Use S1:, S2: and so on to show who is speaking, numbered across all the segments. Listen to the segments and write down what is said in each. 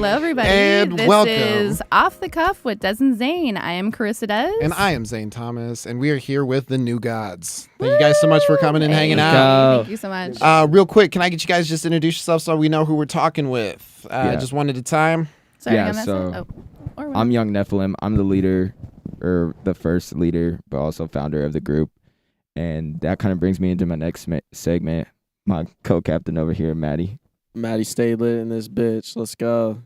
S1: Hello, everybody.
S2: And
S1: this
S2: welcome.
S1: is Off the Cuff with Dez and Zane. I am Carissa Dez.
S2: And I am Zane Thomas, and we are here with the new Godz. Thank you guys so much for coming and hanging out.
S1: Thank you so much.
S2: Real quick, can I get you guys just introduce yourself so we know who we're talking with? Just one at a time.
S1: Sorry,
S3: yeah,
S1: on that
S3: so
S1: side?
S3: I'm Young Nephilim. I'm the leader, or the first leader, but also founder of the group. And that kind of brings me into my next segment. My co-captain over here, Maddie.
S4: Maddie, stay lit in this bitch. Let's go.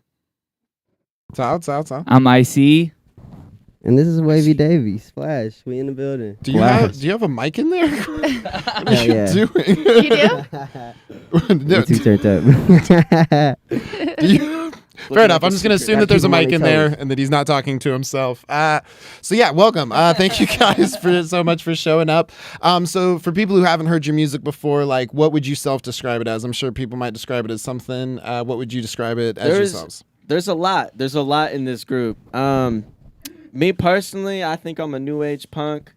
S2: Talk.
S5: I'm IC.
S6: And this is Wavy Davy. Splash. We in the building.
S2: Do you have a mic in there? What are you doing?
S1: You do?
S6: You two turned up.
S2: Fair enough. I'm just going to assume that there's a mic in there and that he's not talking to himself. So yeah, welcome. Thank you guys so much for showing up. So for people who haven't heard your music before, like, what would you self-describe it as? I'm sure people might describe it as something. What would you describe it as yourselves?
S4: There's a lot. There's a lot in this group. Me personally, I think I'm a new age punk,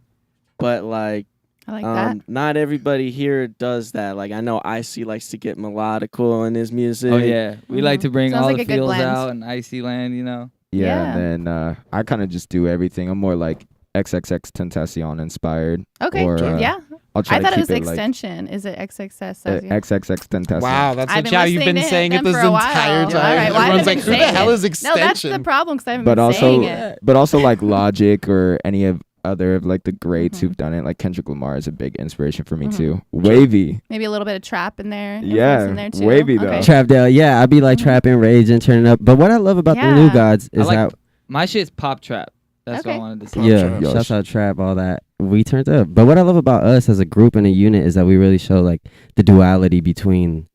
S4: but like,
S1: I like that.
S4: Not everybody here does that. Like, I know Icy likes to get melodical in his music.
S5: Oh yeah, we like to bring
S1: Sounds
S5: all
S1: like
S5: the
S1: a good
S5: feels
S1: blend.
S5: out in icy land, you know.
S3: Yeah. And then I kind of just do everything. I'm more like XXX Tentacion inspired.
S1: Okay,
S3: Or,
S1: yeah.
S3: I'll try
S1: I
S3: to
S1: thought it
S3: keep
S1: was
S3: like,
S1: extension. Is it XXS?
S3: XXX Tentacion.
S2: Wow, that's
S1: I've
S2: a
S1: been
S2: job. You've been
S1: listening to
S2: saying it
S1: them
S2: this
S1: for a while.
S2: entire
S1: All
S2: time.
S1: right, well, I
S2: Everyone's
S1: haven't
S2: like,
S1: been
S2: who the
S1: saying
S2: hell
S1: it.
S2: is extension?
S1: No, that's the problem because I haven't
S3: But
S1: been saying
S3: also,
S1: it.
S3: but also like Logic or any of other of like the greats who've done it. Like Kendrick Lamar is a big inspiration for me too. Wavy.
S1: Maybe a little bit of trap in there.
S3: Yeah,
S1: In there too.
S3: Wavy though.
S6: Trapdale. Yeah, I'd be like trapping, raging, turning up. But what I love about the new Godz is
S5: like
S6: how
S5: my shit's pop trap. That's what I
S1: Okay.
S5: wanted to say.
S6: yeah,
S3: Trap.
S6: shouts out trap, all that. We turned up. But what I love about us as a group and a unit is that we really show like the duality between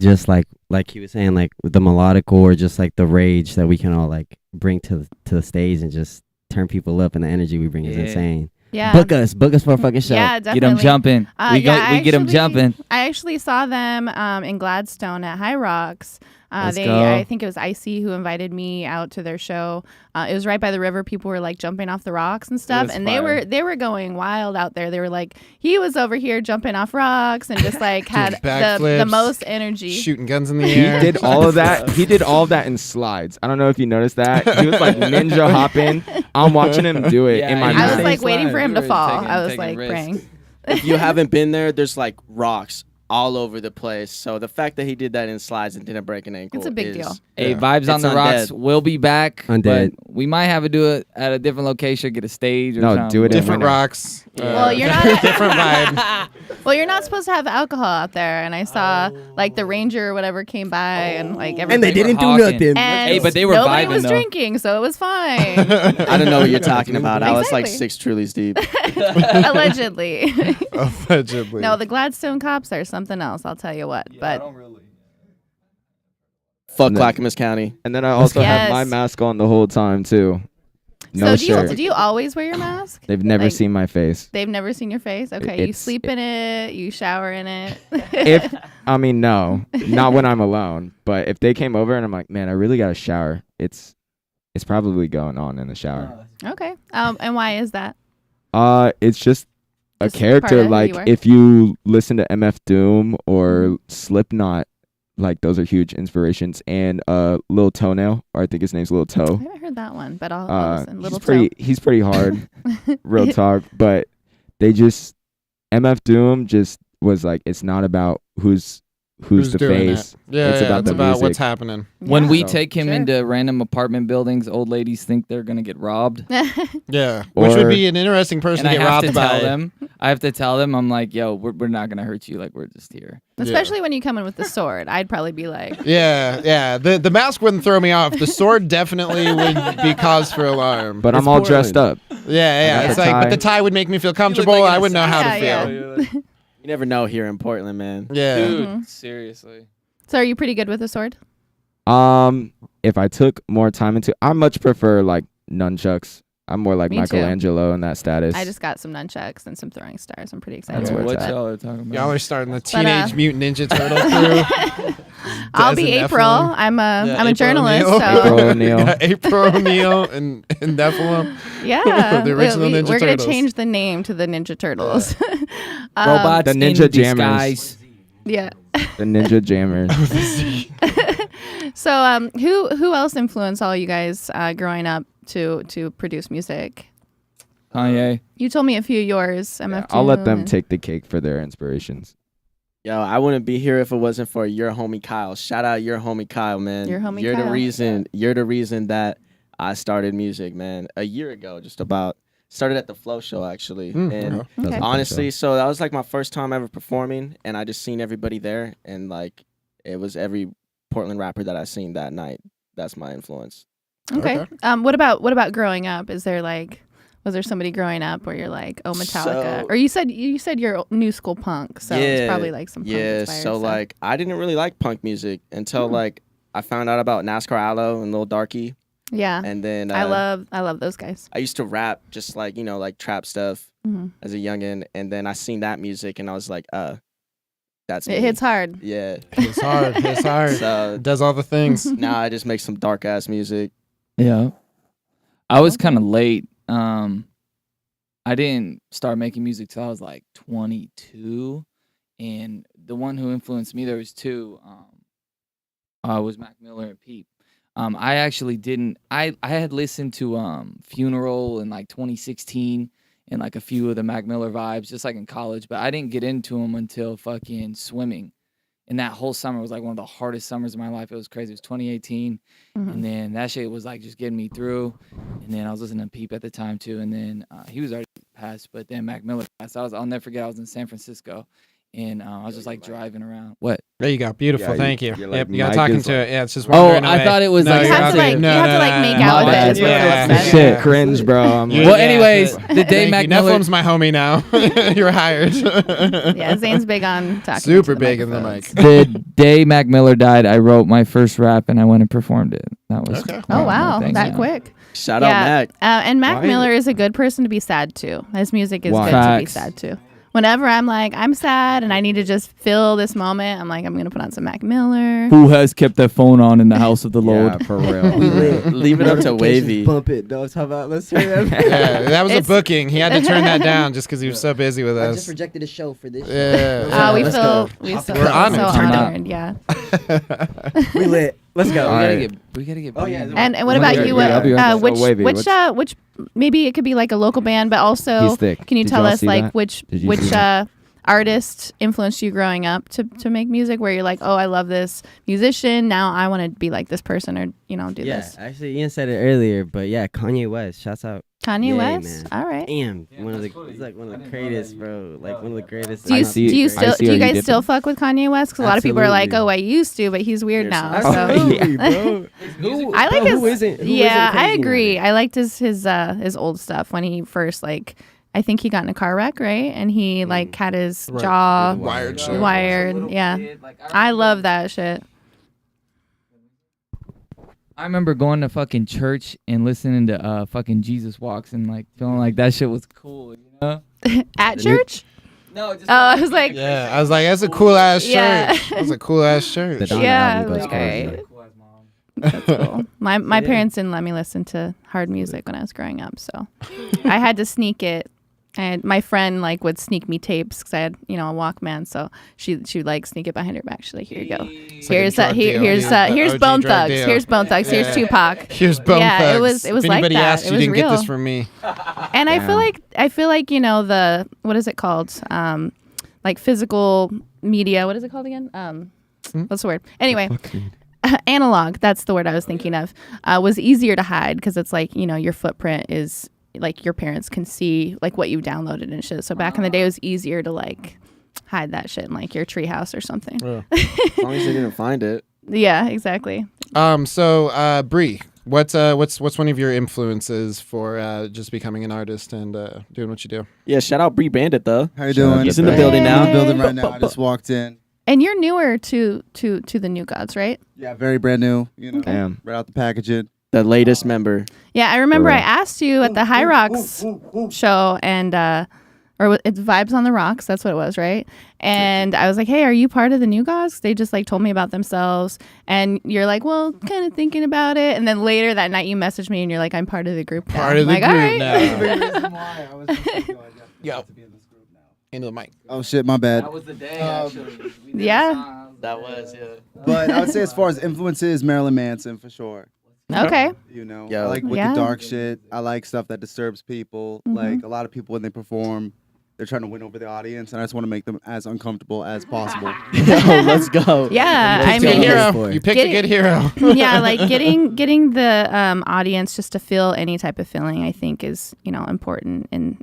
S6: just like he was saying, like the melodic or just like the rage that we can all like bring to the stage and just turn people up, and the energy we bring is insane.
S1: Yeah.
S6: Book us for a fucking show.
S1: Yeah, definitely.
S5: Get them jumping. We get them jumping.
S1: I actually saw them in Gladstone at High Rocks.
S5: Let's go.
S1: I think it was Icy who invited me out to their show. It was right by the river. People were like jumping off the rocks and stuff, and
S5: fire.
S1: they were going wild out there. They were like, he was over here jumping off rocks and just like had the
S2: backflips,
S1: most energy.
S2: shooting guns in the
S3: He
S2: air.
S3: did all of that. He did all of that in slides. I don't know if you noticed that. He was like ninja hopping. I'm watching him do it in my
S1: I
S3: mind.
S1: was like waiting for him to
S5: We were
S1: fall.
S5: taking-
S1: I was
S5: taking
S1: like
S5: risks.
S1: praying.
S4: If you haven't been there, there's like rocks all over the place. So the fact that he did that in slides and didn't break an ankle,
S1: It's a big deal.
S5: Hey,
S2: Yeah.
S5: Vibes on
S4: It's
S5: the Rocks
S4: undead.
S5: will be back.
S6: Undead.
S5: But we might have to do it at a different location, get a stage or
S3: No,
S5: something.
S3: do it in
S2: Different
S3: winter.
S2: rocks.
S1: Well, you're not
S2: different vibe.
S1: Well, you're not supposed to have alcohol out there, and I saw like the ranger or whatever came by, and like everybody.
S6: And they didn't do
S5: hawking.
S6: nothing.
S1: And
S5: Hey, but they were
S1: nobody
S5: vibing,
S1: was
S5: though.
S1: drinking, so it was fine.
S4: I don't know what you're talking about. I was like
S1: Exactly.
S4: 6 Trulies deep.
S1: Allegedly.
S2: Allegedly.
S1: No, the Gladstone cops are something else. I'll tell you what. But
S4: Fuck
S3: No.
S4: Clackamas County.
S3: And then I also
S1: Yes.
S3: have my mask on the whole time too. No
S1: so
S3: shirt.
S1: do you always wear your mask?
S3: They've never
S1: like-
S3: seen my face.
S1: They've never seen your face. Okay, you
S3: It's-
S1: sleep in it, you shower in it.
S3: No, not when I'm alone. But if they came over and I'm like, man, I really got to shower. It's probably going on in the shower.
S1: Okay. And why is that?
S3: It's just a
S1: Just part of
S3: character.
S1: who
S3: Like
S1: you are?
S3: if you listen to MF Doom or Slipknot, like those are huge inspirations. And Lil Toenail, or I think his name's Lil
S1: I
S3: Toe.
S1: haven't heard that one, but I'll listen. Little
S3: He's pretty hard, real talk. But MF Doom just was like, it's not about who's the
S2: doing
S3: face.
S2: it? Yeah,
S3: It's about
S2: it's
S3: the
S2: about
S3: music.
S2: what's happening.
S5: When we
S3: So-
S5: take him
S1: Sure.
S5: into random apartment buildings, old ladies think they're gonna get robbed.
S2: Yeah, which would
S3: Or-
S2: be an interesting person
S5: And
S2: to
S5: I
S2: get
S5: have to
S2: robbed
S5: tell
S2: by.
S5: them. I have to tell them. I'm like, yo, we're not gonna hurt you. Like we're just here.
S1: Especially when you come in with the sword. I'd probably be like,
S2: Yeah. The mask wouldn't throw me off. The sword definitely would be cause for alarm.
S3: But I'm
S6: It's
S3: all dressed up.
S2: Yeah.
S3: I got
S2: It's
S3: the
S2: like, but
S3: tie.
S2: the tie would make me feel comfortable.
S4: like an
S2: I wouldn't know how to
S1: Yeah,
S2: feel.
S4: You never know here in Portland, man.
S2: Yeah.
S5: Dude, seriously.
S1: so are you pretty good with a sword?
S3: If I took more time I much prefer like nunchucks. I'm more like
S1: Me too.
S3: Michelangelo in that status.
S1: I just got some nunchucks and some throwing stars. I'm pretty excited
S3: That's
S1: about
S3: where
S5: What
S3: it's
S1: that.
S5: y'all are talking about?
S2: Y'all are starting the Teenage Mutant Ninja Turtle crew.
S1: I'll
S2: Des
S1: be
S2: and
S1: April.
S2: Nephilim.
S1: I'm a
S2: Yeah,
S1: I'm a
S2: April
S1: journalist,
S2: O'Neil.
S1: so
S3: April O'Neil.
S2: Yeah, April O'Neil and Nephilim.
S1: yeah.
S2: The original Ninja
S1: we're gonna
S2: Turtles.
S1: change the name to the Ninja Turtles.
S5: Robots
S3: The Ninja
S5: in
S3: Jammers.
S5: disguise.
S1: Yeah.
S3: The Ninja Jammer.
S1: So, who else influenced all you guys growing up to produce music?
S5: Kanye.
S1: You told me a few of yours.
S3: Yeah, I'll let them take the cake for their inspirations.
S4: Yo, I wouldn't be here if it wasn't for your homie Kyle. Shout out your homie Kyle, man.
S1: Your homie
S4: You're
S1: Kyle.
S4: the reason. You're the reason that I started music, man. A year ago, just about. Started at the Flow Show actually, and
S1: Okay.
S4: honestly, so that was like my first time ever performing, and I just seen everybody there, and like it was every Portland rapper that I seen that night. That's my influence.
S1: Okay. What about growing up? Is there was there somebody growing up where you're like, oh, Metallica,
S4: So-
S1: or you said you're new school punk, so it's probably like some punk
S4: yeah.
S1: inspired
S4: So
S1: stuff.
S4: like I didn't really like punk music until like I found out about NASCAR Aloe and Lil Darky,
S1: yeah,
S4: and then
S1: I love those guys.
S4: I used to rap just like like trap stuff
S1: Mhm.
S4: as a youngin, and then I seen that music and I was like, that's
S1: It
S4: me.
S1: hits hard.
S4: Yeah.
S2: It's hard. It's hard.
S4: So
S2: It does all the things.
S4: now I just make some dark ass music.
S5: Yeah. I was kind of late. I didn't start making music till I was like 22, and the one who influenced me, there was two. Was Mac Miller and Peep. I actually didn't. I had listened to Funeral in like 2016 and like a few of the Mac Miller vibes, just like in college. But I didn't get into them until fucking swimming, and that whole summer was like one of the hardest summers of my life. It was crazy. It was 2018, and then that shit was like just getting me through. And then I was listening to Peep at the time too, and then he was already passed, but then Mac Miller passed. I'll never forget. I was in San Francisco. And I was just like driving around. What?
S2: There you go. Beautiful.
S3: Yeah,
S2: Thank you.
S3: you're
S2: Yep,
S3: like,
S2: you got
S3: Mike
S2: talking
S3: is
S2: to
S3: like-
S2: it. Yeah, it's just
S5: Oh,
S2: wandering
S5: I
S2: away.
S5: thought it was
S2: No,
S5: like
S2: you're
S1: You have to
S2: not-
S1: like
S2: no,
S1: you have
S2: no,
S1: to like
S2: no,
S1: make
S2: no,
S1: out
S2: no.
S1: with it. Is what
S2: Yeah.
S1: Philip said.
S3: Shit, cringe, bro. I'm
S2: Yeah.
S3: like,
S5: Well, anyways, the day
S2: Thank
S5: Mac
S2: you.
S5: Miller.
S2: Nephilim's my homie now. You're hired.
S1: Yeah, Zane's big on talking.
S2: Super
S1: into
S2: big in the
S1: microphones.
S2: mic.
S5: The day Mac Miller died, I wrote my first rap and I went and performed it. That was
S2: Okay.
S1: Oh wow,
S5: thanks,
S1: that
S5: man.
S1: quick.
S4: Shout out Mac.
S1: And Mac
S3: Why?
S1: Miller is a good person to be sad to. His music is
S3: Why?
S1: good to be
S5: Facts.
S1: sad to. Whenever I'm like, I'm sad and I need to just feel this moment, I'm like, I'm going to put on some Mac Miller.
S5: Who has kept their phone on in the house of the Lord?
S3: yeah, for real.
S4: Leave it up to Wavy.
S6: Bump it, Doves. How about let's hear that?
S2: Yeah, that was a
S1: It's-
S2: booking. He had to turn that down just because he was so busy with
S6: I
S2: us.
S6: just rejected a show for this.
S2: Yeah.
S1: We
S6: Let's
S1: feel
S6: go.
S1: we so,
S2: We're honored.
S1: so
S5: Turn up.
S1: honored. Yeah.
S6: We lit. Let's go.
S3: All right.
S5: We gotta get.
S6: Oh, yeah,
S1: And what
S3: Yeah,
S1: about you?
S3: yeah, I'll be right back.
S1: Which
S3: So, Wavy,
S1: which maybe it could be like a local band, but also
S3: He's thick.
S1: can you
S3: Did
S1: tell
S3: y'all
S1: us
S3: see
S1: like
S3: that?
S1: which
S3: Did you see that?
S1: artist influenced you growing up to make music where you're like, oh, I love this musician. Now I want to be like this person or do
S6: Yeah,
S1: this.
S6: actually, Ian said it earlier, but yeah, Kanye West. Shouts out.
S1: Kanye
S6: Yeah,
S1: West.
S6: man.
S1: All right.
S6: Damn,
S5: Yeah,
S6: one of the
S5: that's cool.
S6: he's like one of the greatest, bro. Like one of the greatest.
S1: Do you,
S3: I see-
S1: do you
S3: I
S1: still
S3: see
S1: do you
S3: how you
S1: guys
S3: dip
S1: still
S3: in.
S1: fuck with Kanye West? Because a lot of people are like,
S6: Absolutely.
S1: oh, I used to, but he's weird now.
S4: Yes,
S1: So
S6: Absolutely, bro.
S1: I like
S6: Bro,
S1: his.
S6: who isn't- who
S1: yeah,
S6: isn't
S1: I
S6: crazy
S1: agree.
S6: about
S1: I liked his old stuff when he first I think he got in a car wreck, right? And he like had his
S2: Right.
S1: jaw
S2: Wired shit.
S1: wired. Yeah, I love that shit.
S5: I remember going to fucking church and listening to fucking Jesus Walks and like feeling like that shit was cool, you know?
S1: At church?
S5: No, just
S1: Oh, I was like,
S2: Yeah, I was like, that's a cool ass shirt.
S1: Yeah.
S2: That's a cool ass shirt.
S6: The Donna
S1: Yeah,
S6: album goes
S1: like,
S6: crazy.
S1: alright. That's cool. My
S6: Yeah.
S1: parents didn't let me listen to hard music when I was growing up, so I had to sneak it. And my friend like would sneak me tapes because I had a Walkman, so she would like sneak it behind her back. She's like, here you go.
S2: It's like a
S1: Here's
S2: drug deal.
S1: here's
S2: Yeah,
S1: here's
S2: OG
S1: Bone
S2: drug
S1: Thugs.
S2: deal.
S1: Here's Bone Thugs.
S2: Yeah.
S1: Here's Tupac.
S2: Here's Bone
S1: Yeah,
S2: Thugs.
S1: it was
S2: If
S1: like
S2: anybody
S1: that.
S2: asked,
S1: It
S2: you
S1: was
S2: didn't get this
S1: real.
S2: from me.
S1: And I
S3: Damn.
S1: feel like the what is it called? Like physical media. What is it called again? What's the word? Anyway. Analog, that's the word I was thinking of, was easier to hide because it's like, your footprint is like your parents can see like what you downloaded and shit. So back in the day, it was easier to like hide that shit in like your treehouse or something.
S2: Yeah.
S4: As long as they didn't find it.
S1: Yeah, exactly.
S2: So Bree, what's one of your influences for just becoming an artist and doing what you do?
S4: Yeah, shout out Bree Bandit though.
S7: How you
S3: Shout out
S7: doing?
S3: to
S4: He's in the
S3: Brad.
S4: building
S7: I'm
S4: now.
S7: in the building right now. I just walked in.
S1: And you're newer to the new Godz, right?
S7: Yeah, very brand new.
S3: Damn.
S7: Right out the packaging.
S4: The latest member.
S1: Yeah, I remember
S3: For
S1: I
S3: real.
S1: asked you at the High Rocks show and it's Vibes on the Rocks, that's what it was, right? And I was like, hey, are you part of the new Godz? They just like told me about themselves. And you're like, well, kind of thinking about it. And then later that night you messaged me and you're like, I'm part of the group now.
S2: Part of
S1: I'm
S2: the
S1: like, all
S2: group
S1: right.
S2: now.
S7: That's the big reason why I was just like, yo, I got
S2: Yo.
S7: to be in this group now.
S2: Into the mic.
S7: Oh shit, my bad.
S5: That was the day,
S7: Um,
S5: actually.
S1: Yeah.
S4: That was, yeah.
S7: But I would say as far as influences, Marilyn Manson for sure.
S1: Okay.
S7: You know,
S4: Yeah.
S7: I like with
S1: Yeah.
S7: the dark shit. I like stuff that disturbs people.
S1: Mhm.
S7: Like a lot of people when they perform, they're trying to win over the audience, and I just want to make them as uncomfortable as possible.
S4: Yo, let's go.
S1: Yeah, I
S2: Good
S1: mean,
S2: hero. You picked a good hero.
S1: yeah, like getting the audience just to feel any type of feeling, I think is important in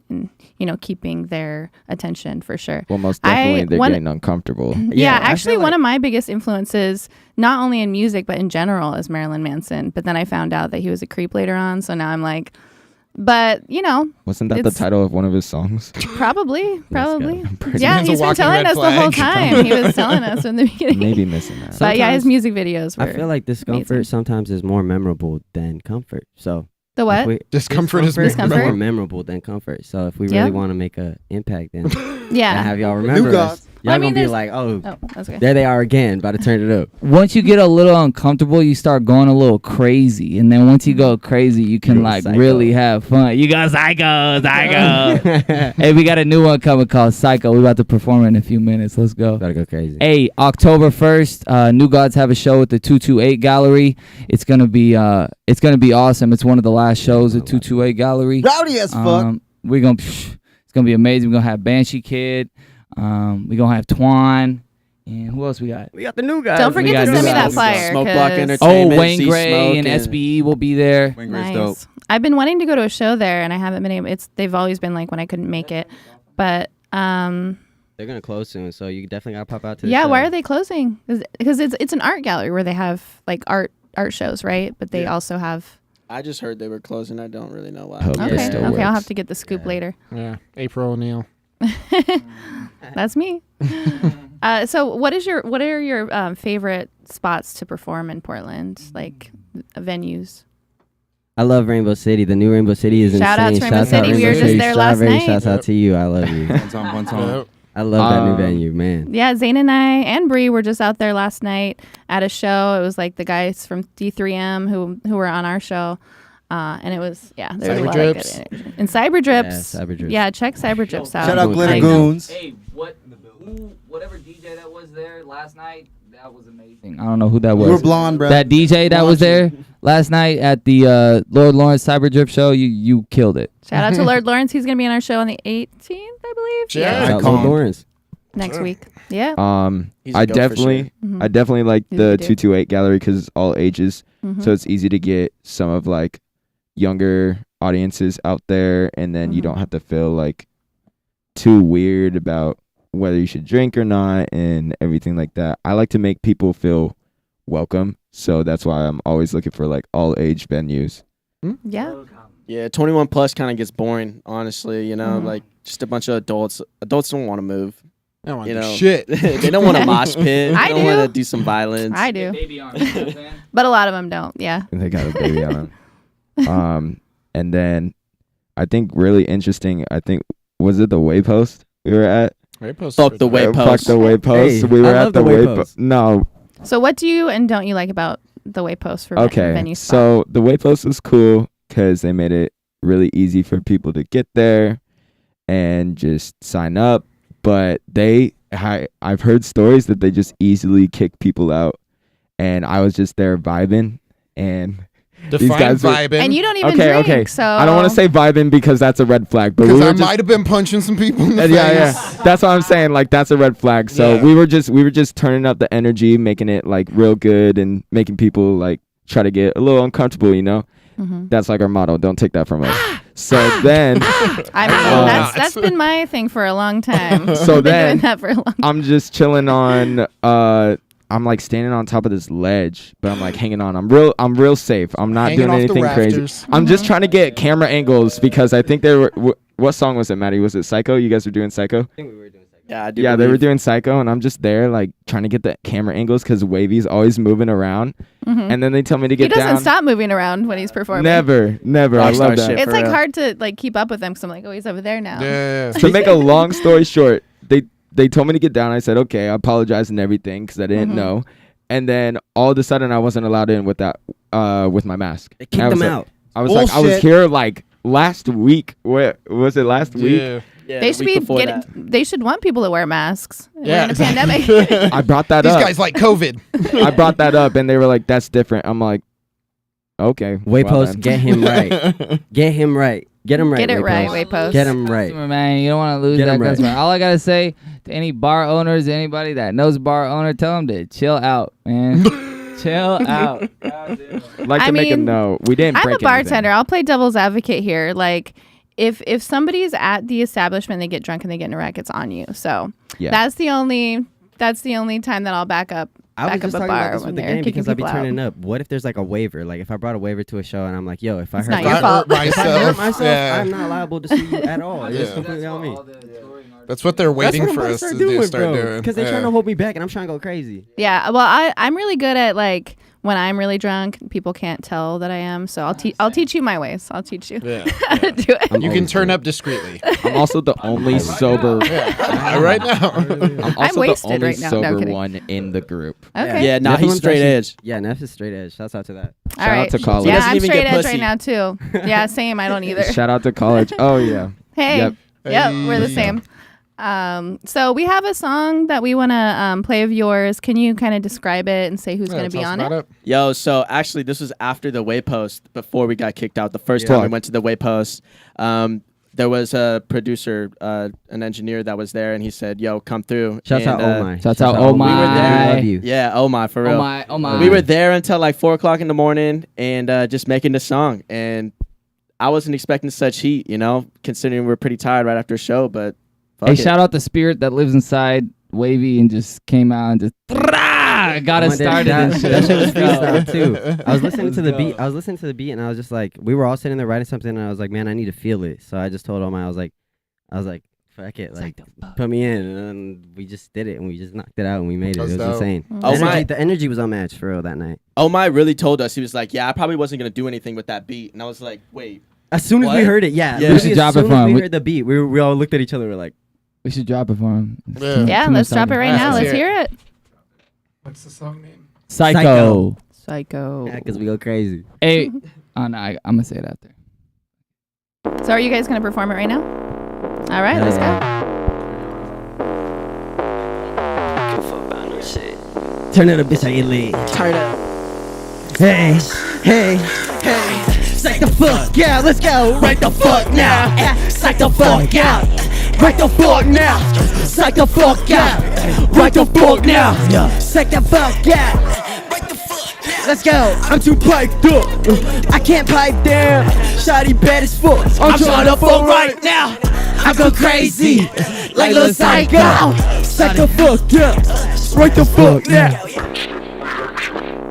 S1: keeping their attention for sure.
S3: Well, most definitely they're
S1: one-
S3: getting uncomfortable.
S1: Yeah,
S6: I
S1: actually,
S6: feel
S1: one
S6: like-
S1: of my biggest influences, not only in music but in general, is Marilyn Manson. But then I found out that he was a creep later on, so now I'm like, but
S3: Wasn't that the
S1: it's-
S3: title of one of his songs?
S1: probably.
S3: I'm pretty
S1: Yeah,
S2: Man's a
S1: he's been
S2: walking
S1: telling
S2: red
S1: us the whole
S2: flag.
S1: time. He was telling us from the beginning.
S3: maybe missing that.
S1: But yeah, his
S6: Sometimes
S1: music videos were.
S6: I feel like discomfort
S1: amazing.
S6: sometimes is more memorable than comfort. So
S1: The
S6: if
S1: what?
S6: we-
S2: Discomfort is
S1: Discomfort?
S6: more memorable than comfort. So if we
S1: Yeah.
S6: really want to make an impact, then
S1: Yeah.
S6: have y'all remember
S7: Godz.
S6: us. Y'all
S1: I mean,
S6: gonna be
S1: there's-
S6: like, oh,
S1: Oh, that's okay.
S6: there they are again, about to turn it up.
S5: Once you get a little uncomfortable, you start going a little crazy, and then once you go crazy, you can
S6: Real
S5: like
S6: psycho.
S5: really have fun. You go psycho. Hey, we got a new one coming called Psycho. We about to perform it in a few minutes. Let's go.
S6: Gotta go crazy.
S5: Hey, October 1st, New Godz have a show at the 228 Gallery. It's gonna be awesome. It's one of the last shows at 228 Gallery.
S7: Rowdy as fuck.
S5: It's gonna be amazing. We're gonna have Banshee Kid. We're gonna have Twan. And who else we got?
S6: We got the new guys.
S1: Don't forget
S5: got
S1: to
S5: new
S1: send me that
S5: guys.
S1: flyer.
S4: Smoke Block
S1: 'cause-
S4: Entertainment.
S5: Oh,
S4: Entertainment,
S5: Wayne
S4: see
S5: Gray
S4: Smoke
S5: and
S4: and-
S5: SBE will be there.
S7: Wayne Gray's dope.
S1: Nice. I've been wanting to go to a show there, and I haven't been able. They've always been like when I couldn't make it, but
S6: They're gonna close soon, so you definitely gotta pop out to the
S1: yeah.
S6: show.
S1: Why are they closing? Because it's an art gallery where they have like art shows, right? But they
S7: Yeah.
S1: also have.
S4: I just heard they were closing. I don't really know why.
S3: Hope
S6: Yeah.
S3: it
S1: Okay,
S3: still
S1: okay, I'll
S3: works.
S1: have to get the scoop later.
S2: Yeah, April O'Neil.
S1: That's me. So what are your favorite spots to perform in Portland, like venues?
S6: I love Rainbow City. The new Rainbow City is
S1: Shout out
S6: insane.
S1: to Rainbow City.
S6: We were just
S1: there last
S6: Strawberry,
S1: night.
S6: Shouts out to you. I love you.
S7: One song, one song.
S2: Yep.
S6: I love that new
S3: Um,
S6: venue, man.
S1: Yeah, Zane and I and Bree were just out there last night at a show. It was like the guys from D3M who were on our show. And it was, there was a lot of good
S2: Cyberdrips.
S1: energy. And Cyberdrips.
S6: Yeah, Cyberdrips.
S1: Yeah, check Cyberdrips out.
S7: Shout out Glitter
S1: Like,
S7: Goons.
S5: Hey, whatever DJ that was there last night, that was amazing. I don't know who that
S7: You were
S5: was.
S7: blonde, bro.
S5: That DJ that was there last night at the Lord Lawrence Cyberdrip show, you killed it.
S1: Shout out to Lord Lawrence. He's going to be on our show on the 18th, I believe.
S2: Yeah.
S6: Shout out
S7: Icon.
S6: Lord Lawrence.
S1: Next
S2: Sure.
S1: week. Yeah.
S4: He's a
S3: I
S4: goat for
S3: definitely,
S1: Mhm.
S3: I definitely like
S1: He's a
S3: the
S1: good dude.
S3: 228 gallery because it's all ages,
S1: Mhm.
S3: so it's easy to get some of like younger audiences out there, and then you
S1: Mhm.
S3: don't have to feel like too weird about whether you should drink or not and everything like that. I like to make people feel welcome, so that's why I'm always looking for like all age venues.
S1: Yeah.
S4: Yeah, 21 plus kind of gets boring, honestly. You know,
S1: Mhm.
S4: like just a bunch of adults. Adults don't want to move.
S2: I don't want
S4: You
S2: to do
S4: know,
S2: shit.
S4: they don't want to mosh pit.
S1: I
S4: They don't
S1: do.
S4: want to do some violence.
S1: I do.
S5: Baby arm, you know what I'm saying?
S1: But a lot of them don't. Yeah.
S3: And they got a baby on them. And then I think really interesting, I think, was it the Waypost we were at?
S4: Fuck the
S3: Fuck
S4: Waypost.
S3: the Waypost.
S6: Hey,
S3: we were
S6: I
S3: at
S6: love
S3: the
S6: the
S3: Waypost.
S6: Waypost.
S3: No,
S1: So what do you and don't you like about the Waypost for
S3: okay.
S1: venue spot?
S3: So the Waypost was cool because they made it really easy for people to get there and just sign up. But I've heard stories that they just easily kick people out. And I was just there vibing, and these
S2: Define
S3: guys were-
S2: vibing.
S1: And you don't even
S3: Okay,
S1: drink,
S3: okay.
S1: so
S3: I don't want to say vibing because that's a red flag, but we
S2: Because
S3: were
S2: I
S3: just
S2: might have been punching some people in the face.
S3: yeah. That's what I'm saying. Like that's a red flag. So
S2: Yeah.
S3: we were just turning up the energy, making it like real good, and making people like try to get a little uncomfortable. You know,
S1: Mhm.
S3: that's like our motto. Don't take that from us. So then
S1: I mean, that's been my thing for a long time.
S3: So
S1: I've been
S3: then-
S1: doing that for a long time.
S3: I'm just chilling on. I'm like standing on top of this ledge, but I'm like hanging on. I'm real safe. I'm not
S2: Hanging
S3: doing
S2: off the
S3: anything crazy.
S2: rafters.
S3: I'm just trying to get camera angles because I think they were. What song was it, Maddie? Was it Psycho? You guys were doing Psycho?
S6: I think we were doing second.
S4: Yeah, I do.
S3: Yeah, they were
S4: believe-
S3: doing Psycho, and I'm just there, like, trying to get the camera angles because Wavy's always moving around.
S1: Mhm.
S3: And then they tell me to
S1: He
S3: get
S1: doesn't
S3: down.
S1: stop moving around when he's performing.
S3: Never. I
S4: Rockstar
S3: love that.
S4: shit.
S1: It's
S4: For
S1: like
S4: real.
S1: hard to like keep up with him because I'm like, oh, he's over there now.
S2: Yeah.
S3: To make a long story short, they told me to get down. I said, okay, I apologize and everything because I didn't
S1: Mhm.
S3: know. And then all of a sudden, I wasn't allowed in with that, with my mask.
S6: They
S3: And I
S6: kicked
S3: was
S6: them
S3: like-
S6: out.
S3: I was like, I was
S7: Bullshit.
S3: here like last week. What was it last week?
S2: Yeah.
S4: Yeah,
S1: They
S4: the
S1: should
S4: week
S1: be
S4: before
S1: getting.
S4: that.
S1: They should want people to wear masks.
S2: Yeah,
S1: We're in a pandemic.
S3: I brought that
S2: These
S3: up.
S2: guys like COVID.
S3: I brought that up, and they were like, "That's different." I'm like, "Okay."
S6: Waypost,
S3: then.
S6: get him right. Get him right. Get him right.
S1: Get it right,
S6: Waypost.
S1: Waypost.
S6: Get him right.
S5: Customer, man, you don't want to lose
S6: Get
S5: that
S6: 'em right.
S5: customer. All I gotta say to any bar owners, anybody that knows bar owner, tell them to chill out, man. Chill out.
S3: Like
S1: I
S3: to make a
S1: mean,
S3: note. We didn't.
S1: I'm a
S3: break
S1: bartender.
S3: anything.
S1: I'll play devil's advocate here. Like, if somebody's at the establishment, they get drunk and they get in a wreck, it's on you. So
S3: Yeah.
S1: that's the only time that I'll back up.
S6: I was
S1: Back
S6: just
S1: up a
S6: talking about
S1: bar
S6: this
S1: when
S6: with the
S1: they're
S6: game
S1: kicking
S6: because I'd be
S1: people out.
S6: turning up. What if there's like a waiver? Like if I brought a waiver to a show and I'm like, yo, if I
S1: It's
S6: hurt
S1: not
S2: If
S1: your
S2: I
S1: fault.
S2: hurt myself,
S6: hurt myself,
S2: yeah.
S6: I'm not liable to sue you at all. It's
S2: Yeah.
S6: completely on me.
S2: That's what they're waiting
S6: That's what
S2: for
S6: I'm
S2: us to
S6: start
S2: do.
S6: doing,
S2: Start
S6: bro.
S2: doing
S6: Because they're trying
S2: Yeah.
S6: to hold me back and I'm trying to go crazy.
S1: Yeah, well, I'm really good at like when I'm really drunk, people can't tell that I am. So I'll teach you my ways. I'll teach you
S2: Yeah.
S1: how to do it.
S6: I'm
S2: You can
S6: always
S2: turn
S6: good.
S2: up discreetly.
S3: I'm also the only sober.
S2: Right now.
S3: I'm also
S1: wasted
S3: the only
S1: right now. No,
S3: sober
S1: kidding.
S3: one in the group.
S1: Okay.
S4: Yeah, nah,
S6: Neff
S4: he's
S6: one's
S4: straight
S6: actually-
S4: edge.
S6: Yeah, Neff is straight edge. Shouts out to that.
S1: All
S3: Shout out
S1: right.
S3: to college.
S1: Yeah,
S4: Doesn't
S1: I'm
S4: even
S1: straight
S4: get
S1: edge
S4: pussy.
S1: right now too. Yeah, same. I don't either.
S3: Shout out to college. Oh yeah.
S1: Hey.
S3: Yep.
S1: Yep, we're the
S2: Hey.
S1: same. So we have a song that we want to play of yours. Can you kind of describe it and say who's going to be on it?
S4: Yo, so actually, this was after the Waypost, before we got kicked out. The first time we went to the Waypost, there was a producer, an engineer that was there, and he said, "Yo, come through."
S6: Shouts
S4: and,
S6: out Oh My.
S5: Shouts out Oh
S6: We
S5: My.
S6: were there. We love you.
S4: Yeah, oh my, for real.
S5: Oh my.
S4: We were there until like 4 o'clock in the morning, and just making the song. And I wasn't expecting such heat, you know, considering we were pretty tired right after a show. But fuck
S5: Hey,
S4: it.
S5: shout out the spirit that lives inside Wavy and just came out and just got us started.
S6: That,
S5: and shit.
S6: that shit was
S5: Let's
S6: freestyle
S5: go.
S6: too. I was listening
S5: Let's
S6: to the
S5: go.
S6: beat. I was listening to the beat, and I was just like, we were all sitting there writing something, and I was like, man, I need to feel it. So I just told Omar, I was like, fuck it, like put me in, and then we just did it, and we just knocked it out, and we made it. It
S2: That's
S6: was
S2: dope.
S6: insane.
S4: Oh my.
S6: The energy was unmatched for real that night.
S4: Oh my really told us, he was like, yeah, I probably wasn't going to do anything with that beat. And I was like, wait.
S6: As soon as we
S4: What?
S6: heard it, yeah,
S4: Yeah.
S6: literally
S5: We should
S6: as
S5: drop it
S6: soon
S5: for
S6: as
S5: him.
S6: we heard the beat, we all looked at each other, we're like,
S5: We should drop it for him.
S2: Yeah.
S1: Yeah,
S5: Too much
S1: let's drop it
S5: talking.
S1: right
S2: Yeah,
S1: now.
S2: let's
S1: Let's
S2: hear
S1: hear it.
S2: What's the song name?
S5: Psycho.
S1: Psycho.
S6: yeah, because we go crazy.
S5: Hey, oh no, I'm gonna say it out there.
S1: So are you guys going to perform it right now? All right, let's go.
S6: Turn it up, bitch, I get lit.
S4: Turn up.
S6: Hey, hey, hey. Psych the fuck out, let's go. Right the fuck now. Psych the fuck out. Right the fuck now. Psych the fuck out. Right the fuck now. Psych the fuck out. Let's go. I'm too piped up. I can't pipe down. Shawty bad as fuck. I'm trying to fuck right now. I go crazy like Lil Psycho. Psych the fuck up. Right the fuck now.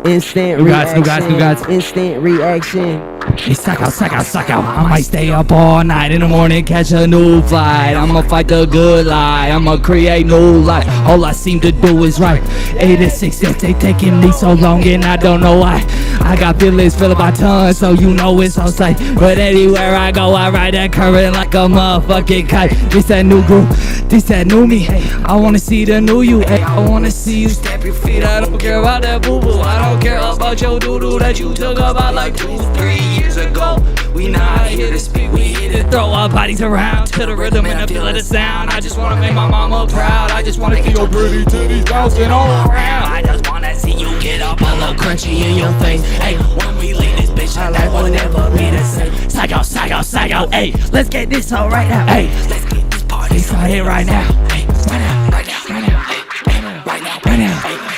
S6: Instant reaction. Instant reaction.
S5: Hey, suck out. I might stay up all night. In the morning, catch a new flight. I'ma fight the good lie. I'ma create new life. All I seem to do is right. 8 and 6 steps, they taking me so long, and I don't know why. I got feelings filling my tongue, so you know it's on sight. But anywhere I go, I ride that current like a motherfucking kite. This that new groove, this that new me. I wanna see the new you. Hey, I wanna see you step your feet. I don't care about that boo boo. I don't care about your doo doo that you took about like 2-3 years ago. We not here to speak, we here to throw our bodies around to the rhythm and the feel of the sound. I just wanna make my mama proud. I just wanna see your pretty titties bouncing all around. I just wanna see you get up a little crunchy in your face. Hey, when we leave this bitch, that will never be the same. Psycho. Hey, let's get this all right now. Hey, let's get this party started right now. Hey,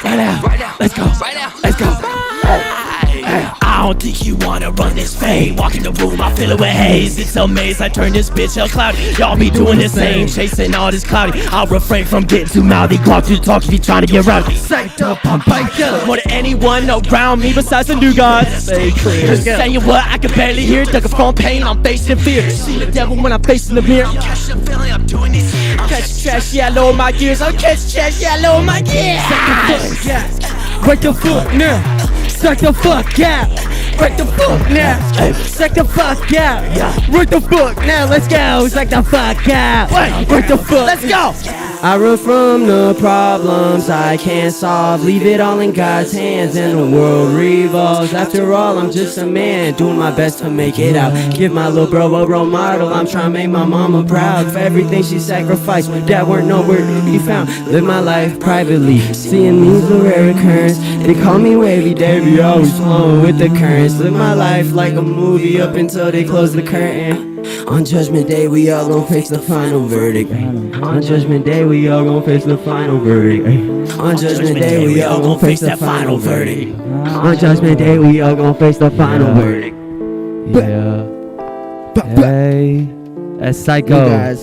S5: right now. Let's go. I don't think you wanna run this fade. Walk in the room, I fill it with haze. It's a maze, I turn this bitch hell cloudy. Y'all be doing the same, chasing all this cloudy. I'll refrain from getting too mouthy. Talk to talk if you trying to get rowdy. Psyched up, I'm biked up. More than anyone around me besides the new gods. Stay clear. Saying what I can barely hear. Dug from pain, I'm facing fear. See the devil when I'm facing the mirror. I'm catching the feeling, I'm doing this here. I'm catching trash, yeah, I lower my gears. I'm catching trash, yeah, I lower my gears. Break the foot now. Suck the fuck out. Break the fuck now. Suck the fuck out. Break the fuck now. Let's go. Suck the fuck out. Break the fuck. Let's go.
S6: I run from the problems I can't solve. Leave it all in God's hands and the world revolves. After all, I'm just a man doing my best to make it out. Give my little bro a role model. I'm trying to make my mama proud for everything she sacrificed when dad weren't nowhere to be found. Live my life privately, seeing me's a rare occurrence. They call me wavy, Davey, always flowing with the currents. Live my life like a movie up until they close the curtain. On Judgment Day, we all gon' face the final verdict. On Judgment Day, we all gon' face the final verdict. On Judgment Day, we all gon' face the final verdict. On Judgment Day, we all gon' face the final verdict.
S3: Yeah. Hey, that's Psycho.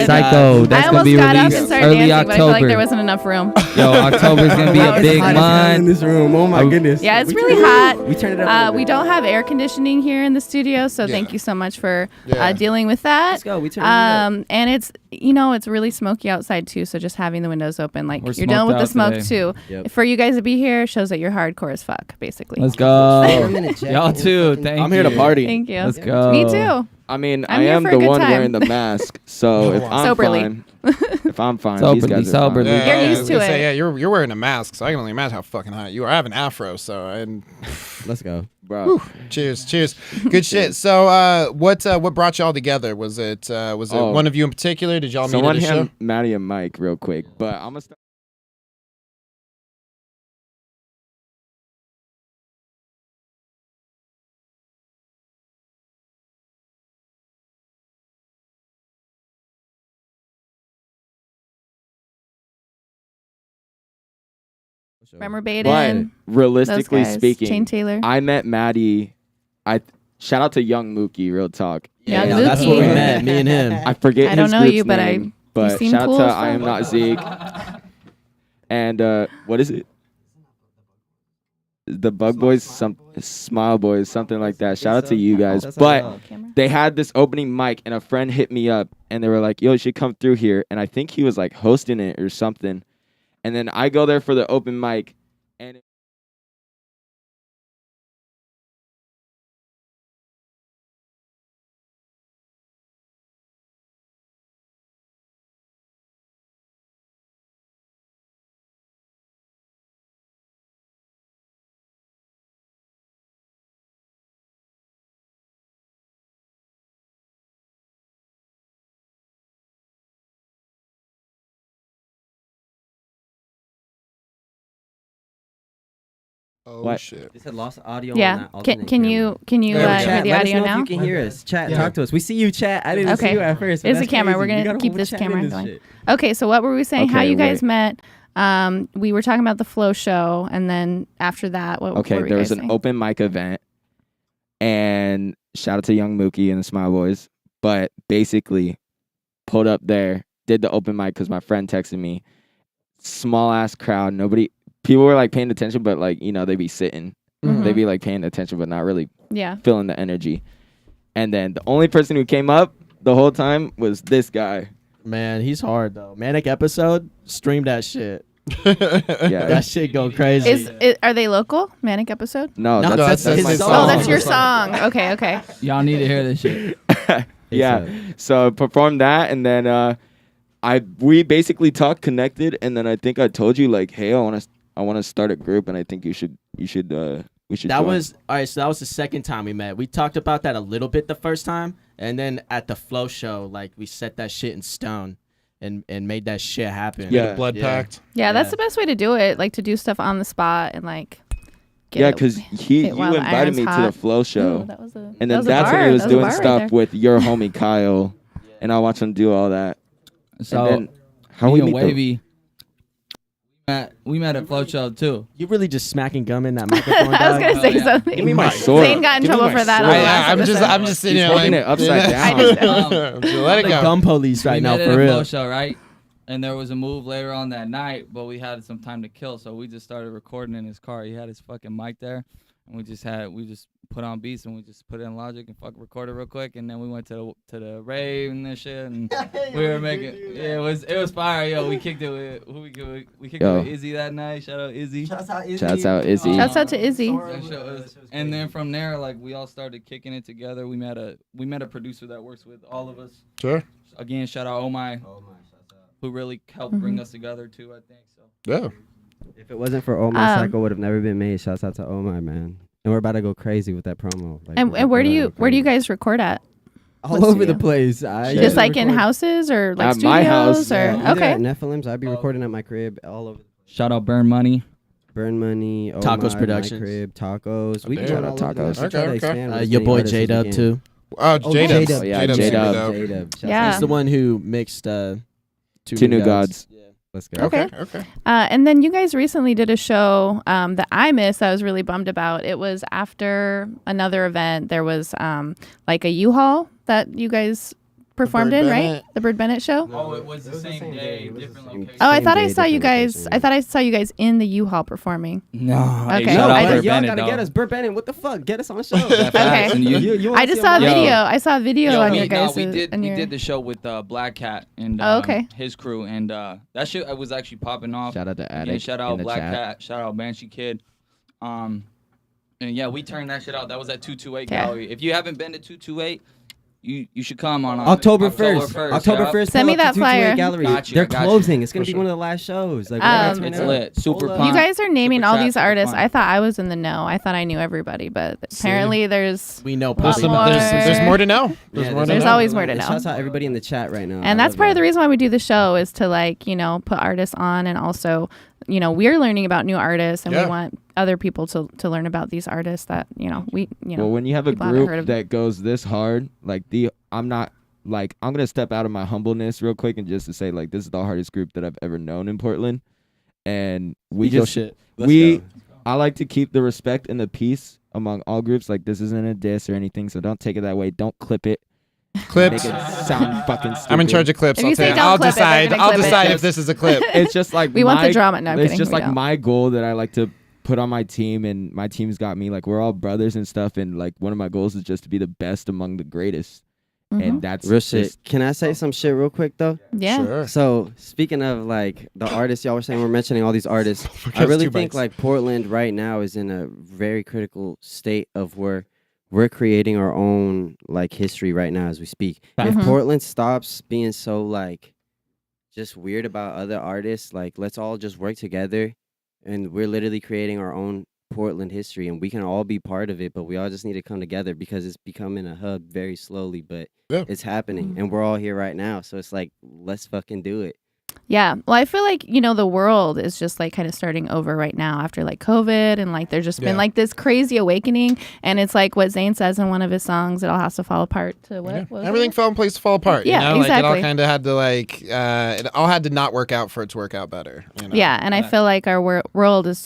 S3: Psycho. That's
S1: I
S3: gonna
S1: almost
S3: be
S1: got up and
S3: released
S1: started
S3: early
S1: dancing, but I feel like
S3: October.
S1: there wasn't enough room.
S3: Yo, October's gonna be a big
S6: in
S3: month.
S6: this room. Oh my goodness.
S1: Yeah, it's
S6: We
S1: really
S6: turn it
S1: hot.
S6: up. We turn it up.
S1: We don't have air conditioning here in the studio, so
S2: Yeah.
S1: thank you so much for
S2: Yeah.
S1: dealing with that.
S6: Let's go. We turn it up.
S1: And it's it's really smoky outside too, so just having the windows open, like
S5: We're
S1: you're dealing with the
S5: smoked
S1: smoke
S5: out
S1: too.
S6: Yep.
S1: For you guys to be here shows that you're hardcore as fuck, basically.
S5: Let's
S6: I'm
S5: go.
S6: in a jacket
S5: Y'all
S6: and
S5: too.
S6: fucking-
S5: Thank
S4: I'm here to
S5: you.
S4: party.
S1: Thank you.
S5: Let's go.
S1: Me too.
S8: I mean,
S1: I'm
S8: I
S1: here
S8: am
S1: for a
S8: the
S1: good
S8: one
S1: time.
S8: wearing the mask, so if I'm
S1: Soberly.
S8: fine, if I'm fine, these
S5: Soberly,
S8: guys are
S5: soberly.
S8: fine.
S1: You're
S2: I
S1: used
S2: was
S1: to
S2: gonna say,
S1: it.
S2: yeah, you're wearing a mask, so I can only imagine how fucking hot you are. I have an afro, so and
S6: Let's go.
S8: Bro.
S2: cheers. Good shit. So, what brought y'all together? Was it
S8: Oh.
S2: one of you in particular? Did y'all
S8: Someone
S2: meet at a show?
S8: hand Maddie a mic real quick, but I'm gonna start.
S1: Remember
S8: But
S1: Baden?
S8: realistically
S1: Those guys.
S8: speaking,
S1: Shane Taylor.
S8: I met Maddie. Shout out to Young Mookie, real talk.
S1: Yeah,
S8: And,
S1: Mookie.
S4: That's where we met, me and him.
S8: I forget
S1: I don't
S8: his
S1: know
S8: group's
S1: you, but
S8: name,
S1: you
S8: but
S1: seem
S8: shout
S1: cool
S8: out
S1: as
S8: to I Am
S1: fuck.
S8: Not Zeke. And what is it? The Bug Boys, some Smile Boys, something like that. Shout out to you guys. But they had this opening mic, and a friend hit me up, and they were like, "Yo, you should come through here." And I think he was like hosting it or something. And then I go there for the open mic, and
S2: Oh
S8: What?
S2: shit.
S6: They said lost audio.
S1: Yeah.
S6: On that alternate
S1: Can
S6: camera.
S1: you
S2: There we go.
S1: hear
S6: Chat,
S1: the
S6: let us
S1: audio
S6: know
S1: now?
S6: if you can hear us. Chat,
S2: Yeah.
S6: talk to us. We see you, chat. I didn't see
S1: Okay.
S6: you at first. but
S1: It's a
S6: that's
S1: camera. We're
S6: crazy. You
S1: gonna
S6: got a
S1: keep
S6: whole
S1: this
S6: chat
S1: camera
S6: in this
S1: going.
S6: shit.
S1: Okay, so what were we saying? How
S8: Okay,
S1: you guys
S8: wait.
S1: met? We were talking about the Flow Show, and then after that, what?
S8: okay,
S1: what were
S8: there
S1: you
S8: was
S1: guys
S8: an
S1: saying?
S8: open mic event, and shout out to Young Mookie and the Smile Boys. But basically, pulled up there, did the open mic because my friend texted me. Small ass crowd, people were like paying attention, but like they be sitting,
S1: Mhm.
S8: they be like paying attention, but not really
S1: Yeah.
S8: feeling the energy. And then the only person who came up the whole time was this guy.
S4: Man, he's hard though. Manic Episode, stream that shit.
S8: Yeah,
S4: That shit go crazy.
S1: Are they local? Manic Episode?
S8: no,
S4: No,
S8: that's
S2: that's
S8: my
S2: his
S8: song.
S1: Oh, that's your
S2: Oh.
S1: song. Okay, okay.
S5: Y'all need to hear this shit.
S8: Yeah. So performed that, and then we basically talked, connected, and then I think I told you like, hey, I want to start a group, and I think we should we should
S4: That
S8: join.
S4: was all right. So that was the second time we met. We talked about that a little bit the first time, and then at the Flow Show, like we set that shit in stone, and made that shit happen.
S8: Yeah.
S2: Blood
S4: Yeah.
S2: pact.
S1: Yeah, that's
S4: Yeah.
S1: the best way to do it. Like to do stuff on the spot and like. get
S8: Yeah,
S1: it
S8: because
S1: hit
S8: you
S1: while the
S8: invited
S1: iron's
S8: me to
S1: hot.
S8: the Flow Show,
S1: Ooh, that was a,
S8: and
S1: that
S8: then
S1: was a
S8: that's when
S1: bar.
S8: he was
S1: That a
S8: doing
S1: bar right
S8: stuff
S1: there.
S8: with your homie Kyle, and I watched him do all that.
S5: So
S8: And then how
S5: me
S8: we
S5: and
S8: meet the
S5: Wavy, we met at Flow Show too.
S4: You really just smacking gum in that microphone.
S1: I was
S4: dog?
S1: gonna say
S5: yeah.
S1: something.
S8: Give me my sword.
S1: Zane got in
S8: Give me
S1: trouble
S8: my
S1: for that.
S8: sword.
S1: On the last
S2: I'm just
S1: episode.
S2: sitting
S8: He's
S2: here
S8: holding
S2: like
S8: it upside down.
S2: Just let it
S4: The
S2: go.
S4: gum police right
S5: we
S4: now,
S5: met
S4: for
S5: at a
S4: real.
S5: Flow Show, right? And there was a move later on that night, but we had some time to kill, so we just started recording in his car. He had his fucking mic there, and we just put on beats and we just put it in Logic and recorded real quick, and then we went to the rave and this shit, and we were making it was fire, yo. We kicked it with we kicked it
S8: Yo.
S5: with Izzy that night. Shout out Izzy.
S8: Shouts out Izzy.
S1: Shouts out to Izzy.
S5: That shit was- and then from there, like we all started kicking it together. We met a producer that works with all of us.
S2: Sure.
S5: Again, shout out Oh My. who really helped bring us together too. I think so.
S2: Yeah.
S6: If it wasn't for Oh My Cycle, would have never been made. Shouts out to Oh My, man. And we're about to go crazy with that promo. Like,
S1: And where do you guys record at?
S6: all over the place?
S1: Just like in houses or like
S8: At
S1: studios
S8: my house,
S1: or
S6: Either
S1: okay.
S6: at Nephilim's, I'd be recording at my crib all over.
S5: Shout out Burn Money.
S6: Burn Money, Oh
S4: Tacos
S6: My,
S4: Productions.
S6: My crib, Tacos. We
S2: Okay.
S6: be doing all over the
S8: Tacos.
S6: place. We try to
S2: Okay,
S6: expand with as
S4: Your
S6: many
S4: boy
S6: artists as we
S4: J-Dub
S6: can.
S4: too.
S2: Oh, J-Dub.
S6: J-Dub.
S8: Yeah,
S2: J-Dub's
S8: J-Dub.
S2: dope.
S6: J-Dub. Shout
S1: Yeah.
S6: out.
S4: He's the one who mixed
S8: Two New Godz.
S4: Yeah.
S6: Let's go.
S1: Okay.
S2: Okay.
S1: And then you guys recently did a show that I missed. I was really bummed about. It was after another event. There was like a U-Haul that you guys performed
S2: Bird
S1: in,
S2: Bennett.
S1: right? The Bird Bennett show.
S5: Oh, it was the same day, different location.
S1: Oh, I
S6: Same
S1: thought I
S6: day,
S1: saw you
S6: different
S1: guys.
S6: location.
S1: I thought I saw you guys in the U-Haul performing.
S5: No.
S1: Okay.
S5: Hey, shout
S1: I
S5: out
S1: did-
S5: Burn
S6: y'all
S5: Bennett,
S6: gotta
S5: dog.
S6: get us. Burt Bennett, what the fuck? Get us on the show.
S1: Okay.
S5: And you-
S6: wanna
S1: I just
S6: see
S1: saw a
S6: him live?
S1: video. I saw a video
S5: Yo,
S1: on
S5: we-
S1: your
S5: no,
S1: guys.
S5: we did the show with Black Cat and
S1: Oh, okay.
S5: his crew, and that shit was actually popping off.
S3: Shout out to Attic.
S5: Yeah, shout
S3: in
S5: out
S3: the
S5: Black
S3: chat.
S5: Cat, shout out Banshee Kid, and yeah, we turned that shit out. That was at 228
S1: Yeah.
S5: Gallery. If you haven't been to 228, you should come on
S6: October 1st. October
S5: yeah.
S6: 1st.
S1: Send me
S6: pull up
S1: that
S6: to 228
S1: flyer.
S6: Gallery.
S5: Got you,
S6: They're
S5: I got you.
S6: closing. It's gonna
S2: For
S6: be
S2: sure.
S6: one of the last shows. Like,
S5: It's lit. Super
S6: Hold
S5: fun.
S1: You guys are naming
S5: Super
S1: all
S5: chat,
S1: these
S5: super
S1: artists.
S5: fun.
S1: I thought I was in the know. I thought I knew everybody, but apparently there's
S4: We know
S1: There's
S2: There's,
S1: some-
S4: probably.
S2: there's more to know. There's more to
S1: there's
S2: know.
S1: always more to know.
S6: Shouts out everybody in the chat right now.
S1: And that's part of the reason why we do the show is to like, put artists on, and also, we're learning about new artists, and
S2: Yeah.
S1: we want other people to learn about these artists that,
S3: Well, when you have a
S1: people haven't heard
S3: group
S1: of.
S3: that goes this hard, like I'm gonna step out of my humbleness real quick and just to say like this is the hardest group that I've ever known in Portland, and we
S4: Yo,
S3: just
S4: shit.
S3: I like to keep the respect and the peace among all groups. Like this isn't a diss or anything, so don't take it that way. Don't clip it.
S2: Clips.
S3: Make it sound fucking stupid.
S2: I'm in charge of clips.
S1: If you say don't
S2: I'll
S1: clip it, they're
S2: decide.
S1: gonna
S2: I'll
S1: clip it.
S2: decide if this is a clip.
S3: It's just like
S1: We want the drama. No, I'm
S3: it's
S1: kidding.
S3: just
S1: We
S3: like
S1: don't.
S3: my goal that I like to put on my team, and my team's got me. Like we're all brothers and stuff, and like one of my goals is just to be the best among the greatest.
S1: Mhm.
S3: And that's
S6: real
S3: just
S6: shit. Can I say some shit real quick though?
S1: Yeah.
S2: Sure.
S6: So speaking of like the artists, y'all were saying we're mentioning all these artists. I
S2: Forget
S6: really
S2: 2
S6: think
S2: bites.
S6: like Portland right now is in a very critical state of where we're creating our own like history right now as we speak. If
S1: Mhm.
S6: Portland stops being so like just weird about other artists, like let's all just work together, and we're literally creating our own Portland history, and we can all be part of it, but we all just need to come together because it's becoming a hub very slowly, but
S2: Yeah.
S6: it's happening, and we're all here right now. So it's like, let's fucking do it.
S1: Yeah. Well, I feel like, the world is just like kind of starting over right now after like COVID, and like there's just
S2: Yeah.
S1: been like this crazy awakening, and it's like what Zane says in one of his songs, it all has to fall apart to what?
S2: Yeah.
S1: what was
S2: Everything
S1: it?
S2: fell in place to fall apart.
S1: Yeah,
S2: Like it all
S1: exactly.
S2: kind of had to it all had to not work out for it to work out better.
S1: Yeah, and I feel like our world is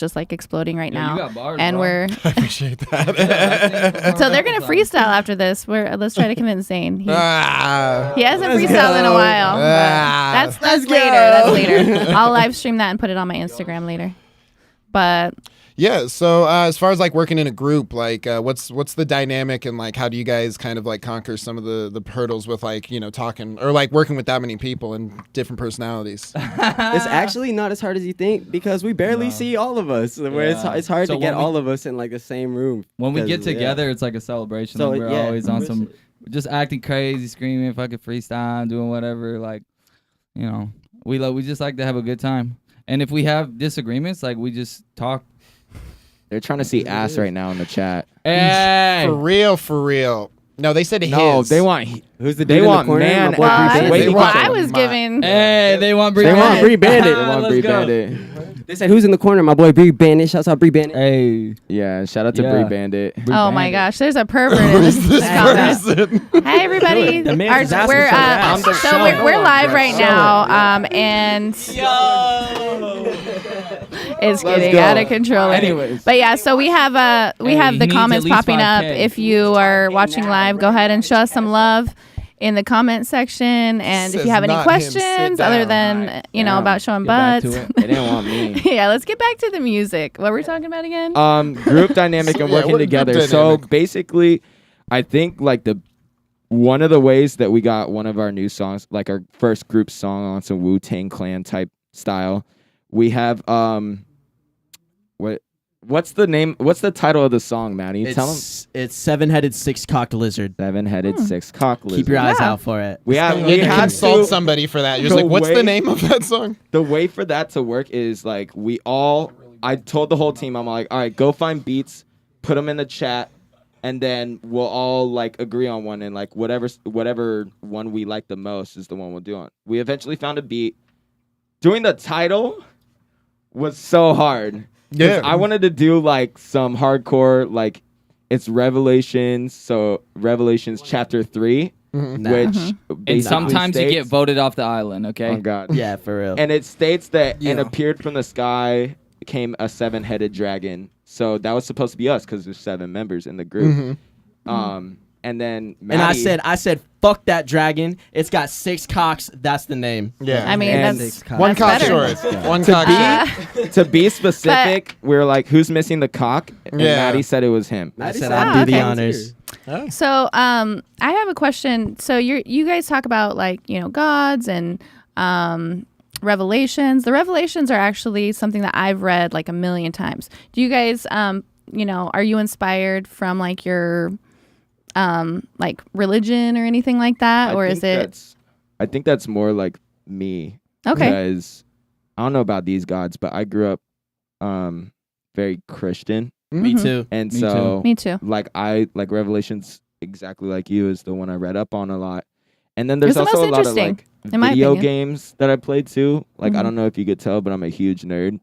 S1: just like exploding right
S5: Yo,
S1: now,
S5: you got bars,
S1: and
S5: bro.
S1: we're
S2: I appreciate that.
S1: so they're gonna freestyle after this. Let's try to convince Zane. He
S2: Ah.
S1: hasn't freestyled in a while. but
S2: Ah.
S1: That's later. That's later. I'll live stream that and put it on my Instagram later. But
S2: Yeah. So as far as like working in a group, like what's the dynamic, and like how do you guys kind of like conquer some of the hurdles with like talking or like working with that many people and different personalities?
S6: It's actually not as hard as you think because we barely see all of us. Where
S5: Yeah.
S6: it's hard
S5: So
S6: to get
S5: when we-
S6: all of us in like the same room.
S5: When we get
S6: 'cause, yeah.
S5: together, it's like a celebration.
S6: So,
S5: Like, we're
S6: yeah.
S5: always on some, just acting crazy, screaming, fucking freestyle, doing whatever. Like, we just like to have a good time. And if we have disagreements, like we just talk.
S8: They're trying to see ass right now in the chat.
S5: Hey,
S2: For real. No, they said his.
S8: No, they want.
S6: Who's the dude
S8: They
S6: in
S8: want
S6: the corner?
S8: man.
S6: My boy
S1: well, I
S6: Bree
S1: was,
S8: Wait,
S6: Bandit.
S1: well,
S8: watch
S1: I
S8: it.
S1: was giving.
S5: hey, they want Bree
S6: They want
S5: Bandit.
S6: Bree Bandit.
S8: They want
S5: Let's
S8: Bree
S5: go.
S8: Bandit.
S6: They said, who's in the corner? My boy Bree Bandit. Shouts out Bree Bandit.
S5: Hey,
S8: Yeah, shout out to
S5: Yeah.
S8: Bree Bandit.
S5: Bree
S1: Oh my
S5: Bandit.
S1: gosh, there's a pervert in this comment.
S2: person.
S1: Hi everybody.
S6: The man's
S1: Our-
S6: asking
S1: we're
S6: for that.
S1: so we're live right now, and it's getting
S8: go.
S1: out of control.
S8: Anyways.
S1: But yeah, so we have
S5: Hey,
S1: have
S5: he
S1: the
S5: needs
S1: comments
S5: at least
S1: popping up.
S5: 5K.
S1: If you are watching live, go ahead and show us some love in the comment section. And if
S2: Says
S1: you have any
S2: not him. Sit
S1: questions other
S2: down.
S1: than
S8: Down.
S1: about showing
S5: Get back
S1: butts,
S5: to it.
S8: They didn't want me.
S1: yeah, let's get back to the music. What were we talking about again?
S8: Group dynamic and
S2: Yeah,
S8: working
S2: what group
S8: together. So
S2: dynamic?
S8: basically, I think like one of the ways that we got one of our new songs, like our first group song on some Wu-Tang Clan type style, we have What's the name? What's the title of the song, Maddie? Tell them.
S4: It's seven-headed, six-cocked lizard.
S8: Seven-headed, six-cock lizard.
S4: Keep your eyes out for it.
S8: We
S2: You
S8: had
S2: had to consult
S8: to.
S2: somebody for that. You're just
S8: The
S2: like, what's the
S8: way-
S2: name of that song?
S8: The way for that to work is like I told the whole team, I'm like, all right, go find beats, put them in the chat, and then we'll all like agree on one, and like whatever one we like the most is the one we'll do on. We eventually found a beat. Doing the title was so hard.
S2: Yeah.
S8: I wanted to do like some hardcore, like it's Revelations, so Revelations chapter 3, which
S5: And
S8: basically
S5: sometimes you
S8: states-
S5: get voted off the island, okay?
S8: Oh God.
S4: Yeah, for real.
S8: And it states that and appeared from the sky came a seven-headed dragon. So that was supposed to be us because there's 7 members in the group. And then
S4: and I said, fuck that dragon. It's got 6 cocks. That's the name.
S2: Yeah.
S1: I mean,
S8: And
S1: that's
S2: one
S1: that's
S2: cock
S1: better.
S2: short. One cock short.
S8: to be specific, we were like, who's missing the cock? And
S2: Yeah.
S8: Maddie said it was him.
S4: I said,
S1: Oh,
S4: I'll do the
S1: okay.
S4: honors.
S1: So, I have a question. So, you guys talk about like Godz and Revelations. The Revelations are actually something that I've read like a million times. Do you guys, are you inspired from like your like religion or anything like that, or is it?
S8: I think that's more like me.
S1: Okay.
S8: Because I don't know about these gods, but I grew up very Christian,
S4: Me too.
S8: and
S5: Me
S8: so
S1: Me too.
S8: like Revelations exactly like you is the one I read up on a lot. And then there's
S1: It's the
S8: also a
S1: most
S8: lot of
S1: interesting,
S8: like
S1: in my
S8: video
S1: opinion.
S8: games that I played too. Like I
S1: Mhm.
S8: don't know if you could tell, but I'm a huge nerd.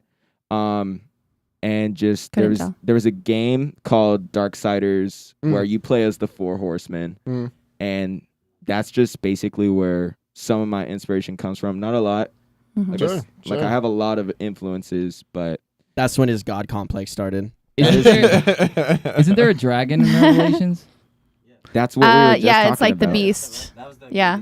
S8: And just
S1: Couldn't tell.
S8: there was a game called Darksiders
S2: Mm.
S8: where you play as the 4 horsemen.
S2: Mm.
S8: And that's just basically where some of my inspiration comes from. Not a lot.
S1: Mhm.
S8: Like,
S2: Sure,
S8: like
S2: sure.
S8: I have a lot of influences, but
S4: That's when his God complex started.
S5: Isn't there a dragon in Revelations?
S8: that's what we were just
S1: yeah, it's
S8: talking
S1: like the
S8: about.
S1: beast. Yeah.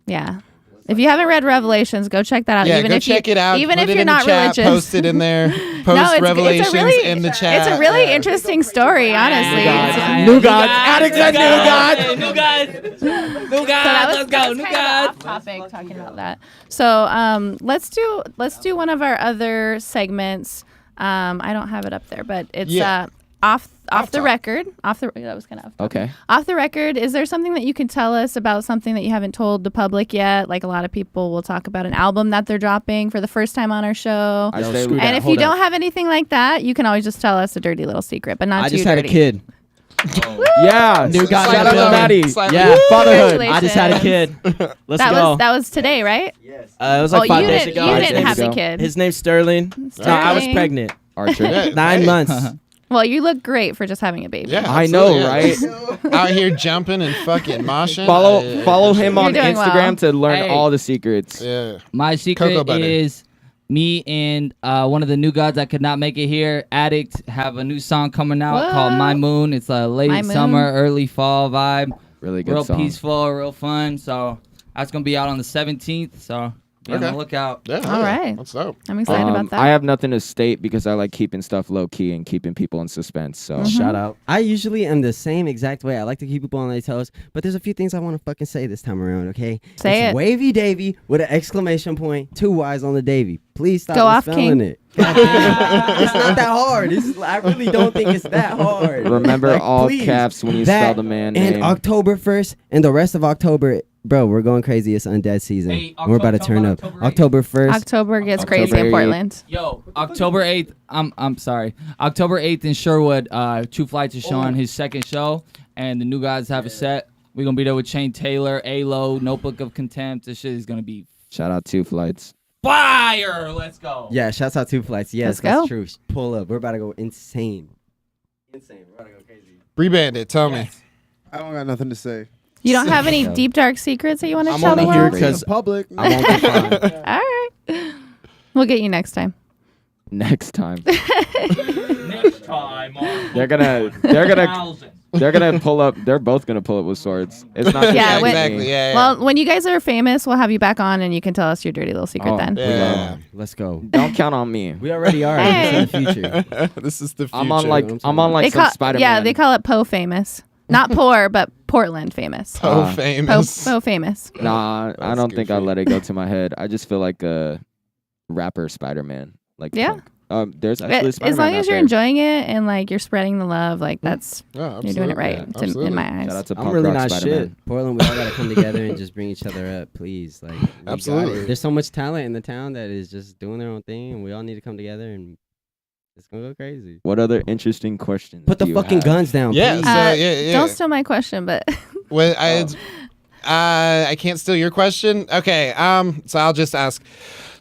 S1: Yeah. If you haven't read Revelations, go check that out.
S2: Yeah,
S1: even
S2: go
S1: if
S2: check
S1: you,
S2: it out.
S1: Even
S2: Put
S1: if
S2: it
S1: you're
S2: in the
S1: not
S2: chat,
S1: religious.
S2: Post it in there. Post
S1: No, it's
S2: Revelations
S1: really,
S2: in the chat.
S1: It's a really interesting story, honestly.
S8: New gods. Alex said new gods.
S5: New gods. New
S1: So that was,
S5: Let's
S1: that
S5: go.
S1: was
S5: New
S1: kind
S5: gods.
S1: of off topic talking about that. So let's do one of our other segments. I don't have it up there, but it's
S2: Yeah.
S1: off the
S2: top.
S1: record. That was kind of
S8: Okay.
S1: off the record. Is there something that you can tell us about something that you haven't told the public yet? Like a lot of people will talk about an album that they're dropping for the first time on our show.
S8: I
S4: Yo,
S8: say
S4: screw
S8: we-
S4: that.
S1: And if you
S4: Hold up.
S1: don't have anything like that, you can always just tell us a dirty little secret, but not
S4: I
S1: too
S4: just had
S1: dirty.
S4: a kid.
S8: Yeah.
S4: New God
S8: Shout out to
S4: Building.
S8: Maddie.
S2: Slightly.
S4: Yeah, fatherhood.
S1: Congratulations.
S4: I just had a kid. Let's go.
S1: That was today, right?
S4: It was like 5
S1: you
S4: days
S1: didn't,
S4: ago.
S1: you
S8: Five
S1: didn't
S8: days
S1: have the
S8: ago.
S1: kid.
S4: His name's Sterling. No, I was
S1: Sterling.
S4: pregnant.
S8: Archer.
S2: Yeah,
S4: 9
S2: hey.
S4: months.
S1: Well, you look great for just having a baby.
S2: Yeah,
S8: I know,
S2: absolutely, yeah. Out here jumping and fucking moshing.
S8: Follow him on
S1: You're doing
S8: Instagram
S1: well.
S8: to learn
S5: Hey.
S8: all the secrets.
S2: Yeah.
S5: My
S2: Cocoa
S5: secret
S2: butter.
S5: is me and one of the new gods that could not make it here, Addict, have a new song coming out called
S1: What?
S5: My Moon. It's a late
S1: My Moon.
S5: summer, early fall vibe.
S8: Really good
S5: Real
S8: song.
S5: peaceful, real fun. So that's going to be out on the 17th. So be on
S2: Okay.
S5: the lookout.
S2: Yeah.
S1: All right.
S2: What's up?
S1: I'm excited about that.
S8: I have nothing to state because I like keeping stuff low key and keeping people in suspense. So
S1: Mm-hmm.
S4: Shout out.
S6: I usually am the same exact way. I like to keep people on their toes, but there's a few things I want to fucking say this time around, okay?
S1: Say
S6: It's
S1: it.
S6: Wavy Davy with an exclamation point, 2 Y's on the Davy. Please stop
S1: Go off,
S6: misspelling
S1: King.
S6: it. God damn it. It's not that hard. I really don't think it's that hard.
S8: remember
S6: Like,
S8: all
S6: please.
S8: caps when you
S6: That
S8: spell the man
S6: And
S8: name.
S6: October 1st and the rest of October, bro, we're going crazy. It's undead season.
S5: Hey,
S6: We're about to turn up.
S5: October 8th.
S6: October 1st.
S1: October gets
S8: October
S1: crazy in
S8: 8th.
S1: Portland.
S5: Yo, October 8th. I'm sorry. October 8th in Sherwood. 2 Flights is showing his second show, and the new guys have a set. We're gonna be there with Shane Taylor, A-Lo, Notebook of Contempt. This shit is gonna be
S8: Shout out 2 Flights.
S5: fire. Let's go.
S6: Yeah, shouts out 2 Flights. Yes,
S1: Let's
S6: that's
S1: go.
S6: true. Pull up. We're about to go insane. Insane. We're about to go crazy.
S2: Rebandit, tell me.
S7: I don't got nothing to say.
S1: You don't have any
S8: Yeah.
S1: deep dark secrets that you want to
S4: I'm
S1: tell the
S4: only here
S1: world?
S4: because
S7: Public.
S4: I won't be fine.
S1: All right. We'll get you next time.
S8: Next time.
S5: Next time.
S8: They're gonna pull up. They're both gonna pull up with swords. It's not just
S1: Yeah,
S8: me.
S1: when-
S2: exactly. Yeah, yeah.
S1: Well, when you guys are famous, we'll have you back on and you can tell us your dirty little secret
S8: Oh,
S1: then.
S2: yeah.
S6: Let's go.
S8: Don't count on me.
S6: We already are.
S1: Hey.
S6: This is the future.
S2: This is the future.
S8: I'm on like
S1: They
S8: some
S1: call,
S8: Spider-Man.
S1: yeah, they call it Poe famous. Not poor, but Portland famous.
S2: so
S8: Uh,
S2: famous.
S1: Poe famous.
S8: Nah, I
S2: That's
S8: don't
S2: good
S8: think I'll
S2: shit.
S8: let it go to my head. I just feel like a rapper Spider-Man. Like
S1: Yeah.
S8: Punk. There's actually
S1: As
S8: Spider-Man
S1: long
S8: out
S1: as you're
S8: there.
S1: enjoying it and like you're spreading the love, like that's
S2: Yeah,
S1: you're doing it right
S2: absolutely.
S1: to,
S2: Absolutely.
S1: in my
S8: Shout
S1: eyes.
S8: out to
S6: I'm
S8: Punk
S6: really
S8: Rock
S6: not
S8: Spider-Man.
S6: shit. Portland, we all gotta come together and just bring each other up, please. Like, we got
S2: Absolutely.
S6: it. There's so much talent in the town that is just doing their own thing, and we all need to come together, and it's gonna go crazy.
S8: What other interesting questions?
S6: Put the
S8: do you
S6: fucking
S8: have?
S6: guns down,
S2: Yeah,
S6: please.
S2: so, yeah.
S1: Don't steal my question, but
S2: Well, I can't steal your question. Okay, so I'll just ask.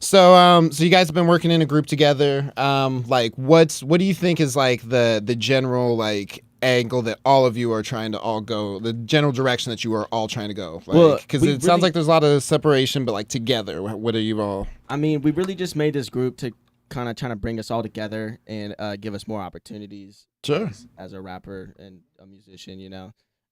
S2: So you guys have been working in a group together. Like, what do you think is like the general like angle that all of you are trying to all go, the general direction that you are all trying to go? Like,
S4: Well,
S2: because
S4: we
S2: it sounds
S4: really-
S2: like there's a lot of separation, but like together, what are you all?
S4: I mean, we really just made this group to kind of trying to bring us all together and give us more opportunities
S2: Sure.
S4: as a rapper and a musician,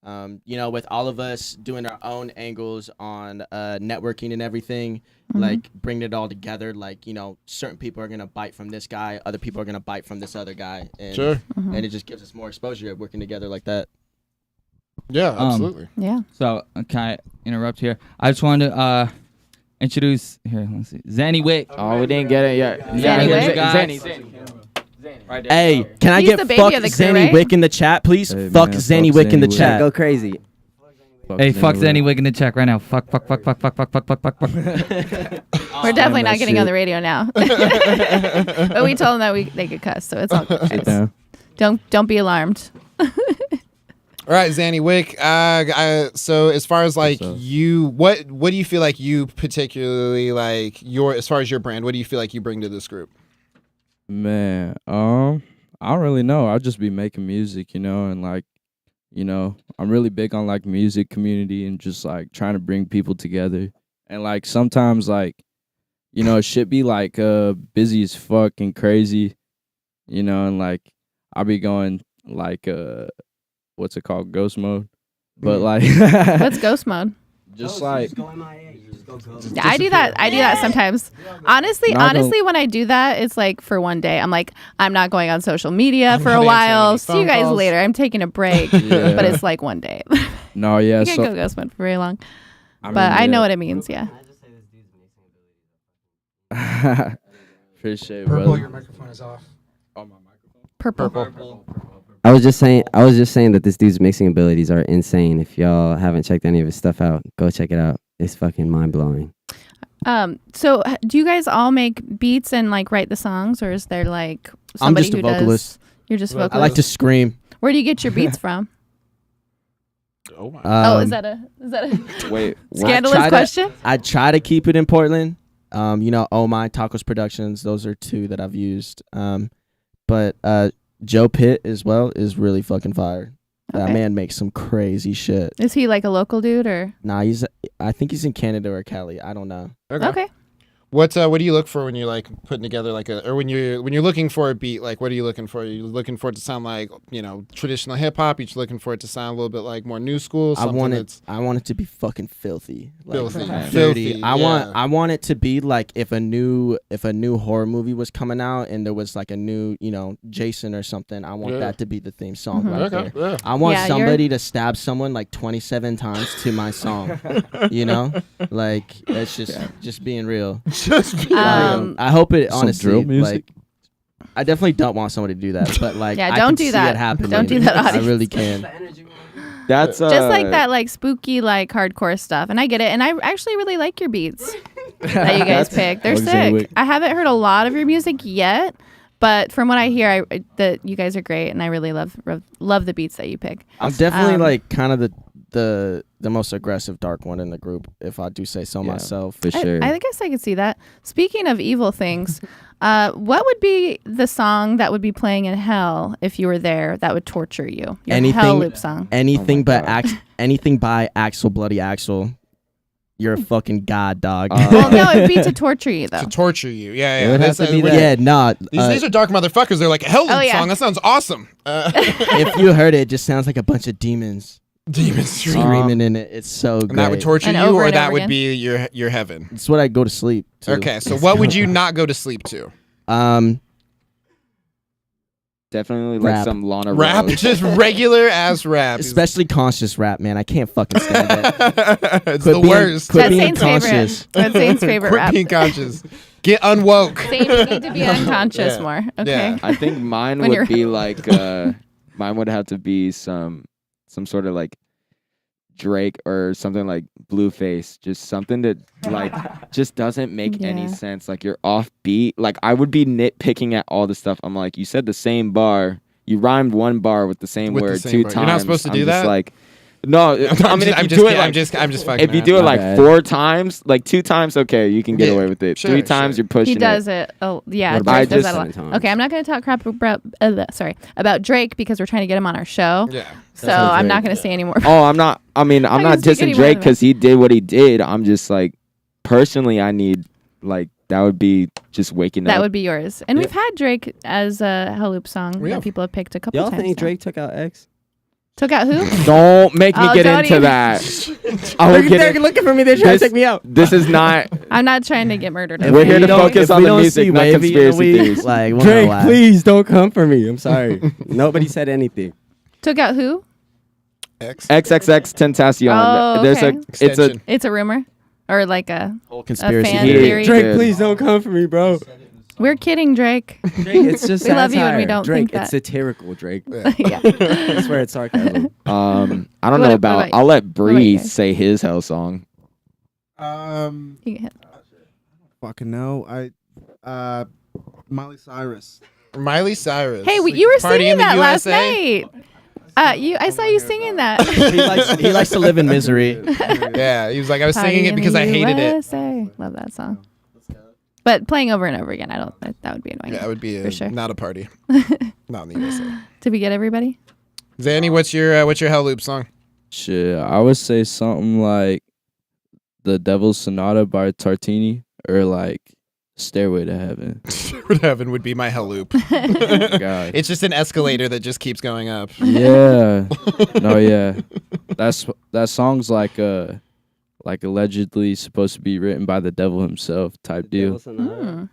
S4: with all of us doing our own angles on networking and everything, like bringing it all together. Like, certain people are going to bite from this guy, other people are going to bite from this other guy. And,
S2: Sure.
S4: and it just gives us more exposure working together like that.
S2: Yeah, absolutely.
S1: yeah.
S9: So, can I interrupt here? I just wanted to introduce here. Let's see, Zanny Wick.
S8: Oh, we didn't get it yet.
S1: Zanny Wick?
S9: Zanny. Right there.
S4: Hey, can I
S1: He's
S4: get
S1: the baby
S4: fuck
S1: of the crew,
S4: Zanny
S1: right?
S4: Wick in the chat, please?
S3: Hey,
S4: fuck
S3: man,
S4: Zanny
S3: fuck
S4: Wick in the
S3: Zanny Wick.
S4: chat.
S6: Go crazy.
S9: Hey, fuck Zanny Wick in the check right now. Fuck.
S1: We're definitely not getting on the radio now. But we told them that they could cuss, so it's all good.
S3: Sit down.
S1: Don't be alarmed.
S2: All right, Zanny Wick. So as far as like
S3: What's up?
S2: you, what do you feel like you particularly like as far as your brand? What do you feel like you bring to this group?
S10: Man, I don't really know. I'll just be making music, and like, I'm really big on like music community and just like trying to bring people together. And like sometimes like, it should be like busy as fuck and crazy, and like I'll be going like what's it called? Ghost mode. But like
S1: What's ghost mode?
S10: just like
S1: Yeah, I do that sometimes. Honestly, when I do that, it's like for one day. I'm like, I'm not going on social media for
S2: not
S1: a
S2: answering
S1: while.
S2: any
S1: See you
S2: phone
S1: guys
S2: calls.
S1: later. I'm taking a break.
S10: Yeah.
S1: But it's like one day.
S10: no, yeah.
S1: You can't
S10: So
S1: go ghost mode for very long.
S10: I
S1: But
S10: mean,
S1: I know
S10: yeah.
S1: what it means, yeah.
S10: Appreciate it,
S11: Purple,
S10: brother.
S11: your microphone is off.
S10: Oh, my microphone.
S1: Purple.
S6: I was just saying that this dude's mixing abilities are insane. If y'all haven't checked any of his stuff out, go check it out. It's fucking mind blowing.
S1: So do you guys all make beats and like write the songs, or is there like
S4: I'm
S1: somebody
S4: just a
S1: who
S4: vocalist.
S1: does? You're just vocalist.
S4: I like to scream.
S1: Where do you get your beats from?
S2: Oh my.
S1: Is that a
S8: Wait, what?
S1: scandalous
S4: try to-
S1: question?
S4: I try to keep it in Portland. Oh My Tacos Productions. Those are two that I've used. But Joe Pitt as well is really fucking fire. That
S1: Okay.
S4: man makes some crazy shit.
S1: Is he like a local dude or?
S4: Nah, I think he's in Canada or Cali. I don't know.
S1: Okay.
S2: What do you look for when you're like putting together like or when you're looking for a beat? Like, what are you looking for? Are you looking for it to sound like traditional hip hop? You're just looking for it to sound a little bit like more new school.
S4: I want
S2: that's
S4: it to be fucking filthy. Like,
S2: filthy.
S8: Okay.
S4: dirty.
S2: Filthy.
S4: I want it to be like if a new horror movie was coming out and there was like a new Jason or something. I want
S2: Yeah.
S4: that to be the theme song
S1: Mhm.
S4: right
S2: Okay.
S4: there.
S2: Yeah.
S4: I want
S1: Yeah,
S4: somebody to stab someone like 27 times to my song. Like that's just being real.
S2: Just be
S4: I hope it
S10: Some
S4: honestly
S10: drill music?
S4: like I definitely don't want somebody to do that, but like
S1: Yeah,
S4: I
S1: don't
S4: can
S1: do
S4: see
S1: that.
S4: it happening.
S1: Don't do that,
S4: I
S1: audience.
S4: really can.
S8: That's
S1: Just like that, like spooky, like hardcore stuff. And I get it. And I actually really like your beats that you guys pick. They're
S10: Fuck Zane
S1: sick.
S10: Wick.
S1: I haven't heard a lot of your music yet, but from what I hear, that you guys are great, and I really love the beats that you pick.
S4: I'm definitely
S1: Um,
S4: like kind of the most aggressive dark one in the group, if I do say so
S8: Yeah.
S4: myself.
S3: For sure.
S1: I guess I could see that. Speaking of evil things, what would be the song that would be playing in hell if you were there that would torture you? Your hell loop song.
S4: Anything
S8: Oh my
S4: but
S8: God.
S4: anything by Axel Bloody Axel. You're a fucking god, dog.
S1: Well, no, it'd be to torture you though.
S2: to torture you. Yeah,
S6: It
S2: yeah.
S6: would have
S2: That's-
S6: to be
S2: what-
S6: that.
S4: yeah, nah.
S2: These are dark motherfuckers. They're like a hell
S1: Oh, yeah.
S2: song. That sounds awesome.
S4: If you heard it, it just sounds like a bunch of demons
S2: Demons
S4: screaming in it. It's so good.
S2: And that would torture
S1: And
S2: you,
S1: over
S2: or
S1: and
S2: that
S1: over
S2: would
S1: again?
S2: be your heaven.
S4: It's what I go to sleep to.
S2: Okay, so what would you not go to sleep to?
S8: definitely like
S4: Rap.
S8: some Lana
S2: Rap,
S8: Rose.
S2: just regular ass rap.
S4: Especially conscious rap, man. I can't fucking stand it.
S2: It's
S4: Quit
S2: the
S4: being-
S2: worst.
S4: quit
S1: That's
S4: being
S1: Zane's favorite.
S4: conscious.
S1: That's Zane's favorite
S2: Quit
S1: rap.
S2: being conscious. Get unwoke.
S1: Zane, you need to be unconscious more. Okay.
S2: Yeah.
S8: I think mine
S1: When you're-
S8: would be like mine would have to be some sort of like Drake or something like Blueface, just something that like just doesn't make any
S1: Yeah.
S8: sense. Like you're offbeat. Like I would be nitpicking at all the stuff. I'm like, you said the same bar, you rhymed one bar with the same
S2: With the
S8: word
S2: same
S8: two
S2: bar.
S8: times.
S2: You're not supposed to
S8: I'm
S2: do
S8: just
S2: that?
S8: like, no, I mean if you do it like
S2: I'm just fucking.
S8: if you
S2: around.
S8: do it
S6: My
S8: like
S6: bad.
S8: 4 times, like 2 times, okay, you can get
S2: Yeah,
S8: away with it.
S2: sure,
S8: 3 times,
S2: sure.
S8: you're pushing
S1: He does it. Oh, yeah.
S6: What
S8: about
S1: Drake does that a
S6: 7
S1: lot.
S6: times?
S1: Okay, I'm not going to talk crap about Drake because we're trying to get him on our show.
S2: Yeah.
S1: So
S6: That's what
S1: I'm not
S6: Drake-
S1: going to say anymore.
S8: Oh, I'm not. I mean, I'm
S1: Not
S8: not
S1: gonna speak
S8: dissing
S1: any more
S8: Drake
S1: of it.
S8: because he did what he did. I'm just like, personally, I need like that would be just waking
S1: That
S8: up.
S1: would be yours. And we've had Drake as a Hell Loop song
S2: We
S1: that
S2: have.
S1: people have picked a couple
S6: Y'all
S1: times.
S6: think
S1: now.
S6: Drake took out X?
S1: Took out who?
S8: Don't make me
S1: Oh,
S8: get
S1: don't
S8: into
S1: even-
S8: that. I will get it.
S6: looking for me. They're
S8: trying to take
S6: me out.
S8: This is not.
S1: I'm not trying to get murdered.
S8: We're here to focus on the music, not
S6: Wavy in a
S8: conspiracy
S6: week,
S8: theories.
S6: Like, we'll Drake, laugh. please don't come for me. I'm sorry. Nobody said anything.
S1: Took out who?
S2: X.
S8: XXX Tentacion.
S1: Oh,
S8: There's
S1: okay.
S8: a. It's a.
S2: Extension.
S1: It's a rumor or like a
S4: Whole
S1: conspiracy fan
S8: theory.
S1: theory.
S6: Drake,
S8: Dude.
S6: please don't come for me, bro.
S1: We're kidding, Drake.
S6: Drake, it's just
S1: We love you and we
S6: satire.
S1: don't
S6: Drake,
S1: think
S6: it's
S1: that.
S6: satirical, Drake.
S1: Yeah.
S6: I swear it's sarcasm.
S8: I don't
S1: What
S8: know
S1: about
S8: about.
S1: you?
S8: I'll let
S1: about
S8: Bree
S1: you guys?
S8: say his hell song.
S1: You can-
S7: Fucking no. Miley Cyrus.
S2: Miley Cyrus.
S1: Hey, you were
S2: Party
S1: singing
S2: in the
S1: that last
S2: USA?
S1: night. I saw you singing that.
S4: he likes to live in misery.
S2: Yeah, he was like, I was
S1: Party
S2: singing it
S1: in
S2: because
S1: the
S2: I hated it.
S1: USA. Love that song. But playing over and over again, that would be annoying.
S2: Yeah, it would be
S1: For sure.
S2: not a party. Not in the USA.
S1: Did we get everybody?
S2: Zanny, what's your Hell Loop song?
S10: Shit, I would say something like The Devil's Sonata by Tartini or like Stairway to Heaven.
S2: What Heaven would be my Hell Loop.
S10: God.
S2: It's just an escalator that just keeps going up.
S10: Yeah. No, yeah. That song's like allegedly supposed to be written by the devil himself type deal.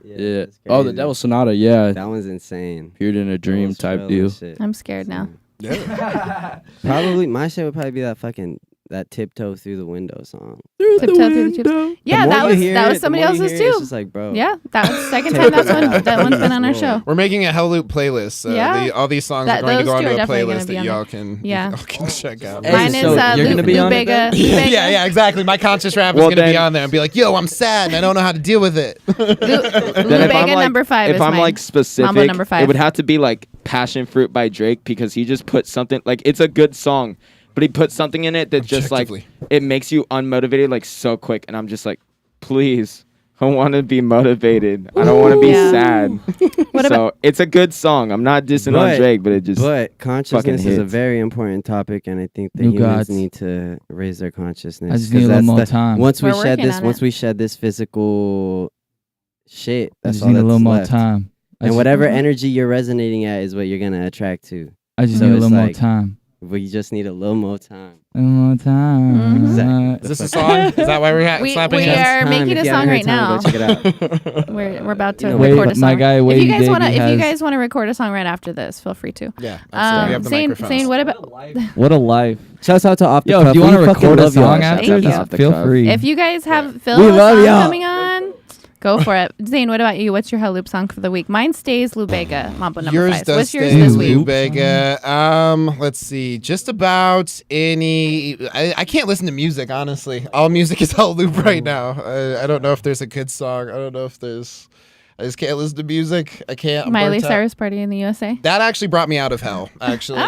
S10: Yeah. Oh, the Devil Sonata, yeah.
S6: That one's insane.
S10: Appeared in a dream type deal.
S1: I'm scared now.
S2: Yeah.
S6: Probably my shit would probably be that tiptoe through the window song.
S1: Tiptoe through the tubes. Yeah,
S6: The
S1: that
S6: more
S1: was
S6: you hear
S1: that
S6: it,
S1: was
S6: the
S1: somebody
S6: more you
S1: else's
S6: hear it, it's
S1: too.
S6: just like, bro.
S1: Yeah, that was the second
S6: Take
S1: time
S6: it
S1: that one's been on our
S6: Whoa.
S1: show.
S2: We're making a Hell Loop playlist.
S1: Yeah.
S2: All these songs
S1: That-
S2: are going to go
S1: those two
S2: onto
S1: are
S2: a
S1: definitely gonna
S2: playlist
S1: be
S2: that
S1: on
S2: y'all
S1: there.
S2: can,
S1: Yeah.
S2: y'all can check out.
S6: Hey,
S1: Mine
S6: so
S1: is
S6: you're
S1: Lou
S6: gonna be on it
S1: Bega.
S6: then?
S2: Yeah, exactly. My conscious rap is
S8: Well,
S2: going to be
S8: then-
S2: on there and be like, yo, I'm sad and I don't know how to deal with it.
S1: Lou Bega number 5
S8: if
S1: is
S8: I'm
S1: mine.
S8: like specific,
S1: Mambo number 5.
S8: it would have to be like Passion Fruit by Drake because he just put something like it's a good song, but he put something in it that just like
S2: Objectively.
S8: it makes you unmotivated like so quick, and I'm just like, please, I want to be motivated. I don't want to be
S1: Yeah.
S8: sad.
S1: What
S8: so
S1: about
S8: it's a good song. I'm not dissing on Drake, but it just
S6: But consciousness is a
S8: hits.
S6: very important topic, and I think that
S9: New
S6: humans
S9: Godz.
S6: need to raise their consciousness.
S9: I just
S6: 'cause
S9: need a little
S6: that's
S9: more
S6: the-
S9: time.
S6: Once we
S1: We're
S6: shed
S1: working
S6: this,
S1: on
S6: once
S1: it.
S6: we shed this physical shit,
S9: I
S6: that's
S9: just
S6: all
S9: need a
S6: that's
S9: little more
S6: left.
S9: time.
S6: And whatever energy you're resonating at is what you're gonna attract to.
S9: I just
S6: so
S9: need a
S6: it's
S9: little more
S6: like-
S9: time.
S6: But you just need a little more time.
S9: A little more time.
S1: Mhm.
S6: Exactly.
S2: Is this a song? Is that why we're
S1: we
S2: slapping
S1: we
S2: hands?
S1: are
S6: Time.
S1: making
S6: If
S1: a
S6: you
S1: song
S6: haven't
S1: right
S6: heard time,
S1: now.
S6: go check it out.
S1: We're about to
S6: You know,
S1: record a
S9: Wade,
S1: song.
S9: my guy
S1: if
S9: Wade
S1: you guys
S9: Davey
S1: want to, if you
S9: has-
S1: guys want to record a song right after this, feel free to.
S2: Yeah, absolutely. We have the
S1: Zane,
S2: microphones.
S1: Zane, what about
S9: What a life.
S6: Shouts out to Off the
S9: Yo,
S6: Cuff.
S9: if you want to
S6: We fucking
S9: record a
S6: love y'all.
S9: song
S1: Thank
S9: after,
S1: you.
S9: just
S8: Off the
S9: feel
S8: cuff.
S9: free.
S1: if you guys have Phil
S6: We
S1: a
S6: love
S1: song
S6: y'all.
S1: coming on? Go for it. Zane, what about you? What's your Hell Loop song for the week? Mine stays Lou Bega, Mambo number
S2: Yours
S1: 5.
S2: does
S1: What's yours
S2: stay
S1: this
S2: Lou
S1: week?
S2: Bega. Let's see. Just about any. I can't listen to music, honestly. All music is Hell Loop right now. I don't know if there's a good song. I don't know if there's. I just can't listen to music. I can't. I'm
S1: Miley
S2: burnt out.
S1: Cyrus Party in the USA.
S2: That actually brought me out of hell. Actually,
S1: Oh.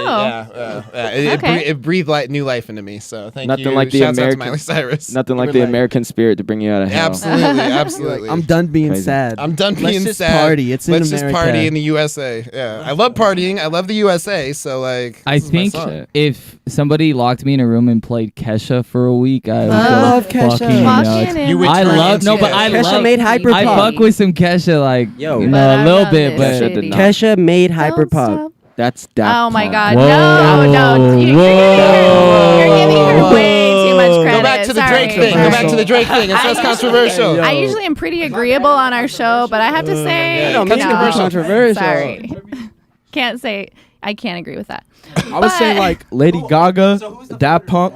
S2: yeah.
S1: Okay.
S2: It breathed new life into me. So thank
S8: Nothing
S2: you.
S8: like the
S2: Shouts out to
S8: American-
S2: Miley Cyrus.
S8: nothing like
S2: Giving
S8: the
S2: life.
S8: American spirit to bring you out of hell.
S2: Absolutely, absolutely.
S6: I'm done being
S8: Crazy.
S6: sad.
S2: I'm done
S6: Let's
S2: being
S6: just
S2: sad.
S6: party. It's in
S2: Let's just
S6: America.
S2: party in the USA. Yeah, I love partying. I love the USA. So like,
S9: I
S2: this is my
S9: think
S2: song.
S9: if somebody locked me in a room and played Kesha for a week, I would
S1: Love
S9: go
S6: Kesha.
S9: fucking
S1: Walking
S9: nuts.
S1: in
S2: You would
S9: I
S2: turn
S9: love
S2: into
S9: no, but
S2: Kesha.
S9: I
S6: Kesha
S9: love.
S6: made hyper
S9: I
S6: pop.
S9: fuck with some Kesha, like
S6: Yo.
S9: you
S1: But
S9: know,
S1: I
S9: a little
S1: love
S9: bit,
S1: this
S9: but
S8: Kesha did not.
S6: Kesha made
S1: Don't
S6: hyper pop.
S1: stop.
S8: That's that.
S1: Oh my God!
S9: Whoa.
S1: No! You're giving her
S9: Whoa.
S1: way too much credit.
S2: Go back to the
S1: Sorry.
S2: Drake thing. Go back to the Drake thing. It's less controversial.
S1: I usually am pretty agreeable on our show, but I have to say,
S2: Yeah,
S6: make it controversial.
S1: Sorry, can't say I can't agree with that.
S10: I would say
S1: But-
S10: like Lady Gaga, Daft Punk.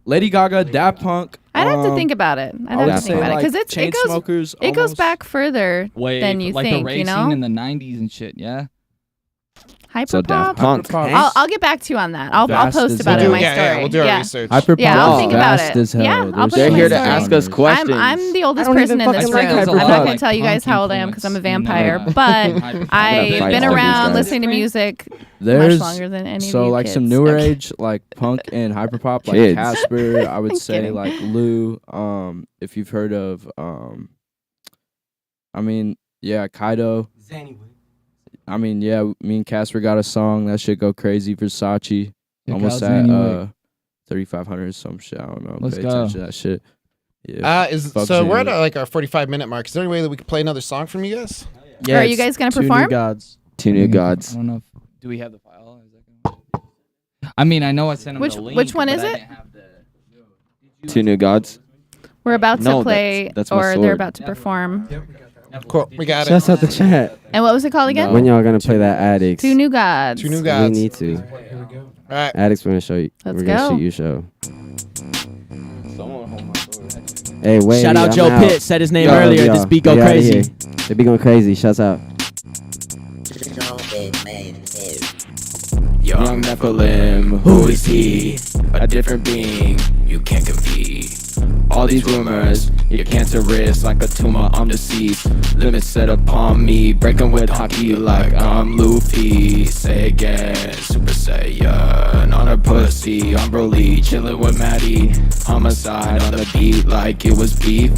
S10: Lady Gaga, Daft Punk.
S1: I'd have to think about it. I'd
S10: I would
S1: have to
S10: say
S1: think about it
S10: like
S1: because it goes back further
S5: Way
S1: than you
S5: like
S1: think.
S5: the rave
S1: You know,
S5: scene in the '90s and shit. Yeah.
S1: hyper pop.
S8: Punk.
S1: I'll get back to you on that. I'll
S10: Vast
S1: post
S10: as
S1: about it
S10: hell.
S1: in my story.
S2: Yeah, we'll do our research.
S10: Hyperpop
S1: Yeah, I'll
S10: is
S1: think about
S10: vast
S1: it.
S10: as hell.
S1: Yeah, I'll
S10: There's
S1: put
S8: They're
S1: it in
S8: here
S1: my
S8: to
S1: story.
S8: ask us questions.
S1: I'm the oldest
S6: I don't
S1: person
S6: even
S1: in this
S6: fucking
S1: room.
S6: like
S1: I'm not
S6: hyperpop.
S1: going to tell you guys how old I am because I'm a vampire, but I've
S8: fight
S1: been
S8: all these
S1: around
S8: guys.
S1: listening to music
S10: There's
S1: much longer than any of
S10: so
S1: you
S10: like
S1: kids.
S10: some newer
S1: Okay.
S10: age like punk and hyperpop like
S8: Kids.
S10: Casper. I would
S1: I'm
S10: say
S1: kidding.
S10: like Lou. If you've heard of I mean yeah Kaido. I mean yeah, me and Casper got a song that shit go crazy. Versace almost at 3,500 some shit. I don't know.
S5: Let's
S10: Pay
S5: go.
S10: attention to that shit. Yeah. Fuck
S2: So we're at
S10: Zane.
S2: like our 45-minute mark. Is there any way that we could play another song from you guys?
S4: Yeah,
S1: Are you
S4: it's
S1: guys gonna
S4: 2 new
S1: perform?
S4: Godz.
S8: 2 new
S5: I
S8: gods.
S5: don't know. Do we have the file? Is that gonna- I mean, I know I sent him
S1: Which-
S5: the link.
S1: which one
S5: but
S1: is
S5: I
S1: it?
S5: didn't have the-
S8: 2 new gods.
S1: We're about
S8: No,
S1: to play,
S8: that's my
S1: or
S8: sword.
S1: they're about to perform.
S2: Cool. We got it.
S6: Shouts out the chat.
S1: And what was it called again?
S6: When y'all gonna play that Addicts?
S1: 2 new gods.
S2: 2 new
S6: We
S2: gods.
S6: need to.
S2: All right.
S6: Addicts, we're gonna show you.
S1: Let's
S6: we're gonna
S1: go.
S6: shoot you a show. Hey, wait.
S4: Shout out
S6: I'm
S4: Joe
S6: out.
S4: Pitt. Said his name
S6: Yo,
S4: earlier.
S6: yo,
S4: This beat go
S6: we outta
S4: crazy.
S6: here. They be going crazy. Shouts out.
S8: Young Nephilim, who is he? A different being, you can't compete. All these rumors, you're cancerous like a tumor, I'm deceased. Limits set upon me, breaking with hockey like I'm Luffy. Say again, Super Saiyan on a pussy. I'm Broly, chillin' with Maddie. Homicide on the beat like it was beef.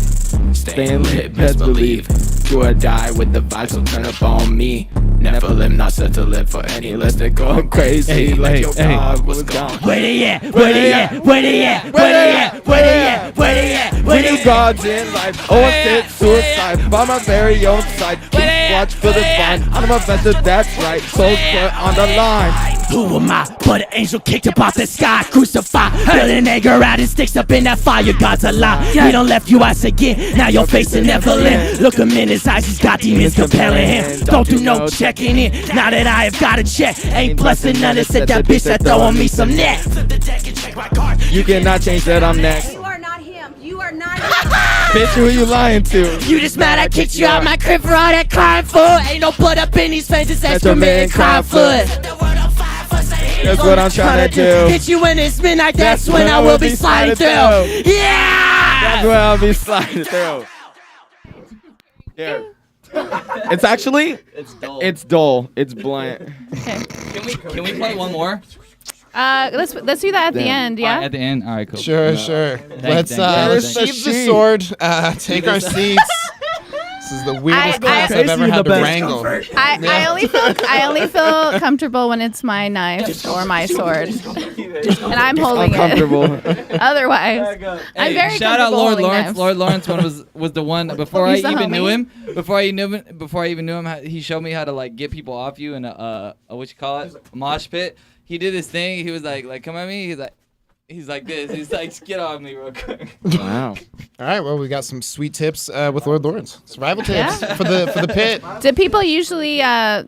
S8: Staying lit, best believe. Do or die with the vibes, so turn up on me. Nephilim not set to live for any less than going crazy. Like your God was gone.
S4: Where they at? Where they at? Where they at? Where they at? Where they at? Where they at? Where
S8: New
S4: they at?
S8: gods in life, oh I fit suicide by my very own side. Keep watch for the vine, I'm a vendor, that's right. Souls put on the line.
S4: Who am I? But an angel kicked up off the sky, crucified, building anger out and sticks up in that fire. God's a lie. He done left you ass again. Now you're facing Nephilim. Look him in his eyes, he's got demons compelling him. Don't do no checking in. Now that I have got a check, ain't blessing none. Said that bitch that throwing me some net. Flip the deck and check my card.
S8: You cannot change that, I'm next.
S11: You are not him. You are not him.
S8: Bitch, who you lying to?
S4: You just mad I kicked you out my crib for all that crying foot. Ain't no blood up in these veins, it's excrement and crying foot.
S8: That's what I'm trying to do.
S4: Hit you when it's midnight, that's when I will be sliding through. Yeah!
S8: That's where I'll be sliding through. Yeah. It's actually, it's dull. It's bland.
S1: Okay.
S5: Can we play one more?
S1: Let's do that at the
S8: Damn.
S1: end. Yeah.
S5: At the end. All right, cool.
S2: Sure, sure. Let's
S5: thank you.
S2: sheathe the sword, take our seats. This is the weirdest class I've ever had to wrangle.
S1: I only feel comfortable when it's my knife or my sword, and I'm holding it. Otherwise, I'm very
S5: shout out
S1: comfortable
S5: Lord
S1: holding
S5: Lawrence.
S1: knives.
S5: Lord Lawrence was the one before I
S1: He's the
S5: even knew
S1: homie.
S5: him. Before I even knew him, he showed me how to like get people off you in a what you call it, a mosh pit. He did this thing. He was like come at me. He's like this. He's like, get off me real quick.
S8: Wow.
S2: All right, well, we got some sweet tips with Lord Lawrence. Survival tips
S1: Yeah.
S2: for the pit.
S1: Do people usually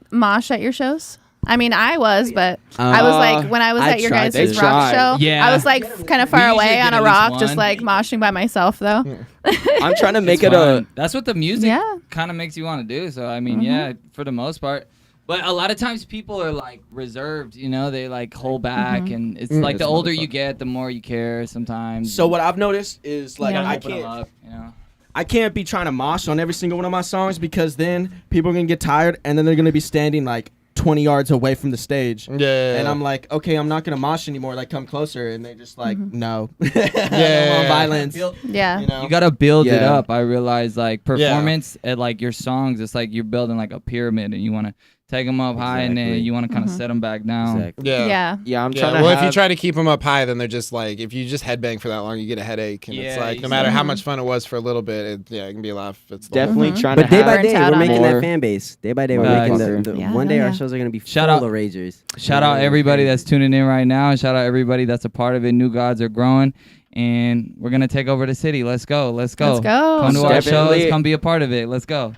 S1: mosh at your shows? I mean, I was, but I was like, when I was
S4: I
S1: at your
S4: tried
S1: guys'
S4: to.
S1: rock show,
S5: Yeah.
S1: I was like kind of far
S5: We usually
S1: away
S5: get
S1: on
S5: at
S1: a
S5: least
S1: rock, just
S5: one.
S1: like moshing by myself, though.
S8: I'm trying to make
S5: It's
S8: it a.
S5: fun. That's what the music
S1: Yeah.
S5: kind of makes you want to do. So I mean, yeah, for the most part. But a lot of times people are like reserved, you know, they like hold back, and it's like the
S8: It's
S5: older you
S8: motherfucker.
S5: get, the more you care sometimes.
S4: So what I've noticed is like
S1: Yeah.
S4: I
S5: Open 'em
S4: can't
S5: up, you know.
S4: I can't be trying to mosh on every single one of my songs because then people are gonna get tired and then they're gonna be standing like 20 yards away from the stage.
S2: Yeah.
S4: And I'm like, okay, I'm not gonna mosh anymore. Like, come closer, and they just like, no,
S2: Yeah.
S4: no more violence.
S1: Yeah.
S4: You know?
S5: You gotta build it
S8: Yeah.
S5: up. I realize like performance at like your songs, it's like you're building like a pyramid, and you want to take them up high, and then
S6: Exactly.
S5: you want to kind of set them back down.
S6: Exactly.
S2: Yeah.
S1: Yeah.
S8: Yeah, I'm
S2: Yeah,
S8: trying to.
S2: well,
S8: have,
S2: if you try to keep them up high, then they're just like, if you just headbang for that long, you get a headache. And it's
S5: Yeah,
S2: like, no
S5: exactly.
S2: matter how much fun it was for a little bit, it can be a laugh. It's the whole-
S8: definitely trying to
S6: But day
S8: have.
S6: by
S1: Burnt
S6: day,
S1: out
S6: we're
S1: on
S6: making
S8: it.
S6: that fan base. Day by day, we're
S5: Facts.
S6: making the
S1: Yeah,
S6: one day
S1: yeah.
S6: our shows are gonna be
S5: Shout
S6: full
S5: out-
S6: of ragers.
S5: Shout out everybody that's tuning in right now, and shout out everybody that's a part of it. New Gods are growing, and we're gonna take over the city. Let's go. Let's go.
S1: Let's go.
S5: Come to our
S8: Definitely.
S5: shows. Come be a part of it. Let's go.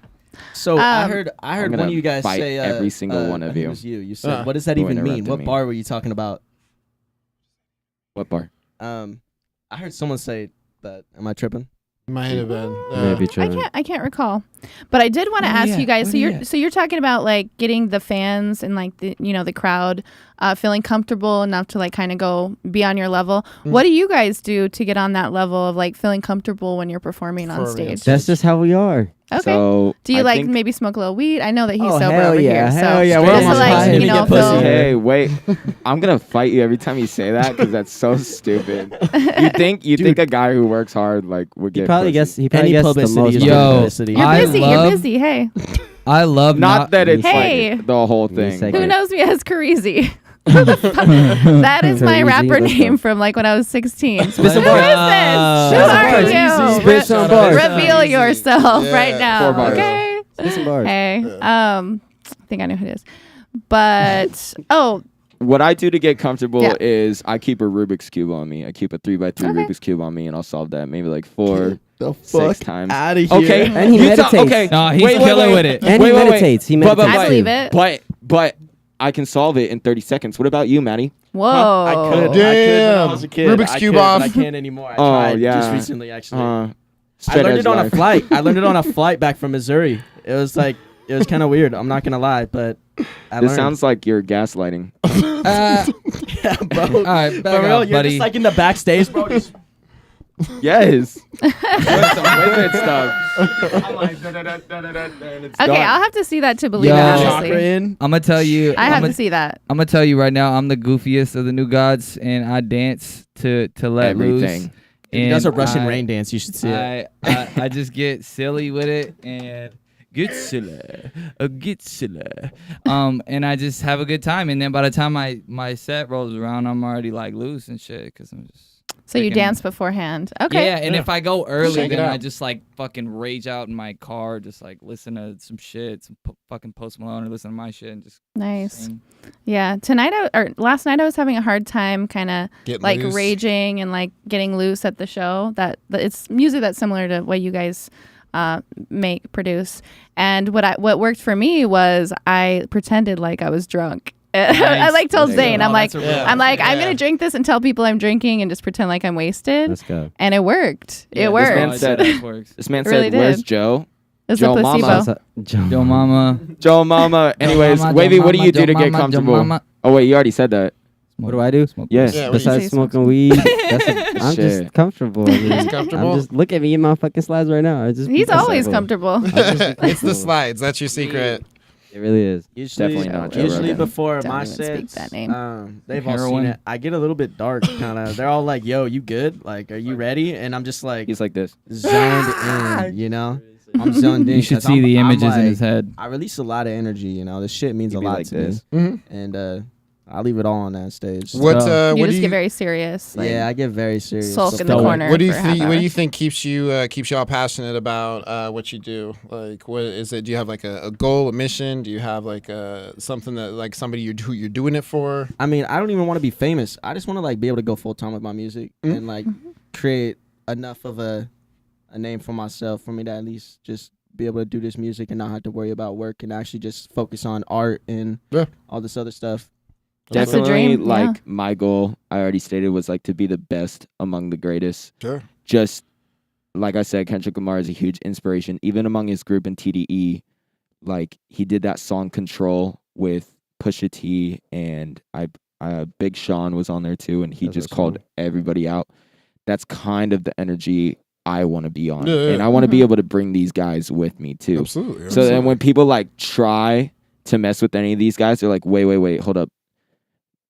S4: So I
S1: Um,
S4: heard
S8: I'm
S4: one
S8: gonna
S4: of you guys
S8: fight
S4: say
S8: every single one of
S4: I think
S8: you.
S4: it was you. You said, what does that
S8: Who
S4: even mean?
S8: interrupted
S4: What
S8: me.
S4: bar were you talking about?
S8: What bar?
S4: I heard someone say but am I tripping?
S2: Might have been.
S6: Maybe true.
S1: I can't recall, but I did want to ask you guys. So you're talking about like getting the fans and like the crowd feeling comfortable enough to like kind of go be on your level. What do you guys do to get on that level of like feeling comfortable when you're performing on stage?
S6: That's just how we are.
S1: Okay.
S8: So
S1: do you
S8: I
S1: like
S8: think-
S1: maybe smoke a little weed? I know that he's
S6: Oh,
S1: sober
S6: hell
S1: over
S6: yeah,
S1: here.
S6: hell
S1: So
S6: yeah,
S1: just
S6: we're
S1: to,
S6: almost
S1: like,
S6: high.
S1: you know, feel-
S8: Hey, wait! I'm gonna fight you every time you say that because that's so stupid. You think a guy who works hard like would get
S6: He probably
S8: pussy.
S6: gets the most.
S9: Yo,
S4: publicity.
S1: You're busy. You're busy. Hey,
S9: I love
S8: Not that it's
S1: Hey.
S8: like the whole thing.
S6: Who
S1: who
S8: but-
S1: knows me as Carizi? That is my
S6: Carizi,
S1: rapper
S6: let's
S1: name
S6: go.
S1: from like when I was 16.
S9: Spit some
S1: Who
S9: bars.
S1: is this? Who are you?
S6: Spit some bars.
S1: Reveal yourself
S2: Yeah.
S1: right now.
S8: 4 bars.
S1: Okay.
S6: Spit some bars.
S1: Hey. I think I know who it is. But
S8: What I do to get comfortable
S1: Yeah.
S8: is I keep a Rubik's Cube on me. I keep a 3x3
S1: Okay.
S8: Rubik's Cube on me, and I'll solve that maybe like 4,
S4: The
S8: 6 times.
S4: out of here.
S8: Okay,
S6: And he meditates.
S8: Okay,
S9: No, he's
S8: wait,
S9: killer
S8: wait.
S9: with it.
S6: And he meditates. He
S8: But-
S6: meditates.
S1: I believe it.
S8: But I can solve it in 30 seconds. What about you, Maddie?
S1: whoa.
S4: I could. I could when I
S2: Damn.
S4: was a kid.
S2: Rubik's
S4: I
S2: Cube
S4: could,
S2: off.
S4: But I can't anymore. I
S8: Oh,
S4: tried
S8: yeah.
S4: just recently, actually. I
S8: Straight
S4: learned
S8: edge
S4: it on
S8: life.
S4: a flight. I learned it on a flight back from Missouri. It was kind of weird. I'm not gonna lie, but I
S8: This
S4: learned.
S8: sounds like you're gaslighting.
S4: yeah, bro.
S9: All right, back
S4: For real,
S9: up,
S4: you're
S9: buddy.
S4: just like in the backstage, bro. Just
S8: Yes. Doing some wizard stuff. I'm like,
S1: Okay, I'll have to see that to believe
S9: Yo.
S1: it.
S4: chakra
S1: Honestly,
S4: in.
S9: I'm gonna tell you.
S1: I have to see that.
S9: I'm gonna tell you right now. I'm the goofiest of the new gods, and I dance to let loose.
S8: Everything.
S4: He does a
S9: And
S4: Russian
S9: I-
S4: rain dance. You should see it.
S9: I just get silly with it and get silly, get silly. And I just have a good time. And then by the time my set rolls around, I'm already like loose and shit because I'm just.
S1: So you
S9: freaking-
S1: dance beforehand. Okay.
S9: Yeah, and if I go early,
S2: Shake it
S9: then
S2: out.
S9: I just like fucking rage out in my car, just like listen to some shit, some fucking Post Malone, or listen to my shit, and just
S1: Nice.
S9: sing.
S1: Yeah. Last night I was having a hard time kind of
S2: Get
S1: like
S2: loose.
S1: raging and like getting loose at the show. That it's music that's similar to what you guys produce. And what worked for me was I pretended like I was drunk. I like told
S8: There you
S1: Zane,
S8: go.
S1: I'm like,
S2: Yeah.
S1: I'm
S2: Yeah.
S1: gonna drink this and tell people I'm drinking and just pretend like I'm wasted.
S6: Let's go.
S1: And it worked.
S9: Yeah,
S1: It
S9: this
S1: worked.
S8: man said-
S9: It works.
S8: This man
S1: It really
S8: said, "Where's
S1: did.
S8: Joe?"
S1: It's
S8: Joe
S1: a placebo.
S8: Mama.
S9: Yo, mama.
S8: Joe Mama. Anyways,
S9: Joe
S8: Wavy,
S9: mama,
S8: what do you do
S9: Joe
S8: to get
S9: mama, Joe
S8: comfortable?
S9: mama.
S8: Oh wait, you already said that.
S6: What do I do?
S9: Smoke
S8: Yes.
S2: Yeah, what do you
S6: Besides
S1: say?
S6: smoking weed, I'm
S8: Shit.
S6: just comfortable. I mean,
S2: comfortable?
S6: I'm just look at me in my fucking slides right now.
S1: He's always comfortable.
S2: It's the slides. That's your secret.
S6: It really is.
S4: Usually,
S8: Definitely not Joe
S4: usually
S8: Rogan.
S4: before
S1: Don't
S4: my
S1: even speak
S4: sets,
S1: that name.
S4: they've all seen
S9: Heroin.
S4: it. I get a little bit dark, kind of. They're all like, "Yo, you good? Like, are you ready?" And I'm just like
S8: He's like this.
S4: zoned in, you know. I'm zoned in.
S9: You should
S4: 'cause
S9: see the
S4: I'm
S9: images in
S4: like-
S9: his head.
S4: I release a lot of energy, you know. This shit means
S8: He'd
S4: a
S8: be
S4: lot
S8: like
S4: to
S8: this.
S4: me,
S2: Mhm.
S4: and I leave it all on that stage.
S2: What?
S9: So-
S1: You
S2: What
S1: just
S2: do
S1: get
S2: you?
S1: very serious. Like,
S4: Yeah, I get very serious.
S1: sulk in the
S9: Stoic.
S1: corner.
S2: What do you
S1: for a half
S2: think? What
S1: hour.
S2: do you think keeps you all passionate about what you do? Like, what is it? Do you have like a goal, a mission? Do you have like something that like somebody who you're doing it for?
S4: I mean, I don't even want to be famous. I just want to like be able to go full time with my music
S2: Mhm.
S4: and like create enough of a name for myself for me to at least just be able to do this music and not have to worry about work and actually just focus on art and
S2: Yeah.
S4: all this other stuff.
S1: That's the
S8: Definitely,
S1: dream,
S8: like
S1: yeah.
S8: my goal, I already stated, was like to be the best among the greatest.
S2: Sure.
S8: Just like I said, Kendrick Lamar is a huge inspiration, even among his group in TDE. Like he did that song "Control" with Pusha T, and Big Sean was on there too, and he
S6: That's
S8: just
S6: awesome.
S8: called everybody out. That's kind of the energy I want to be on,
S2: Yeah, yeah.
S8: and I want to be
S1: Mhm.
S8: able to bring these guys with me too.
S2: Absolutely.
S8: So then when people like try to mess with any of these guys, they're like, wait, hold up.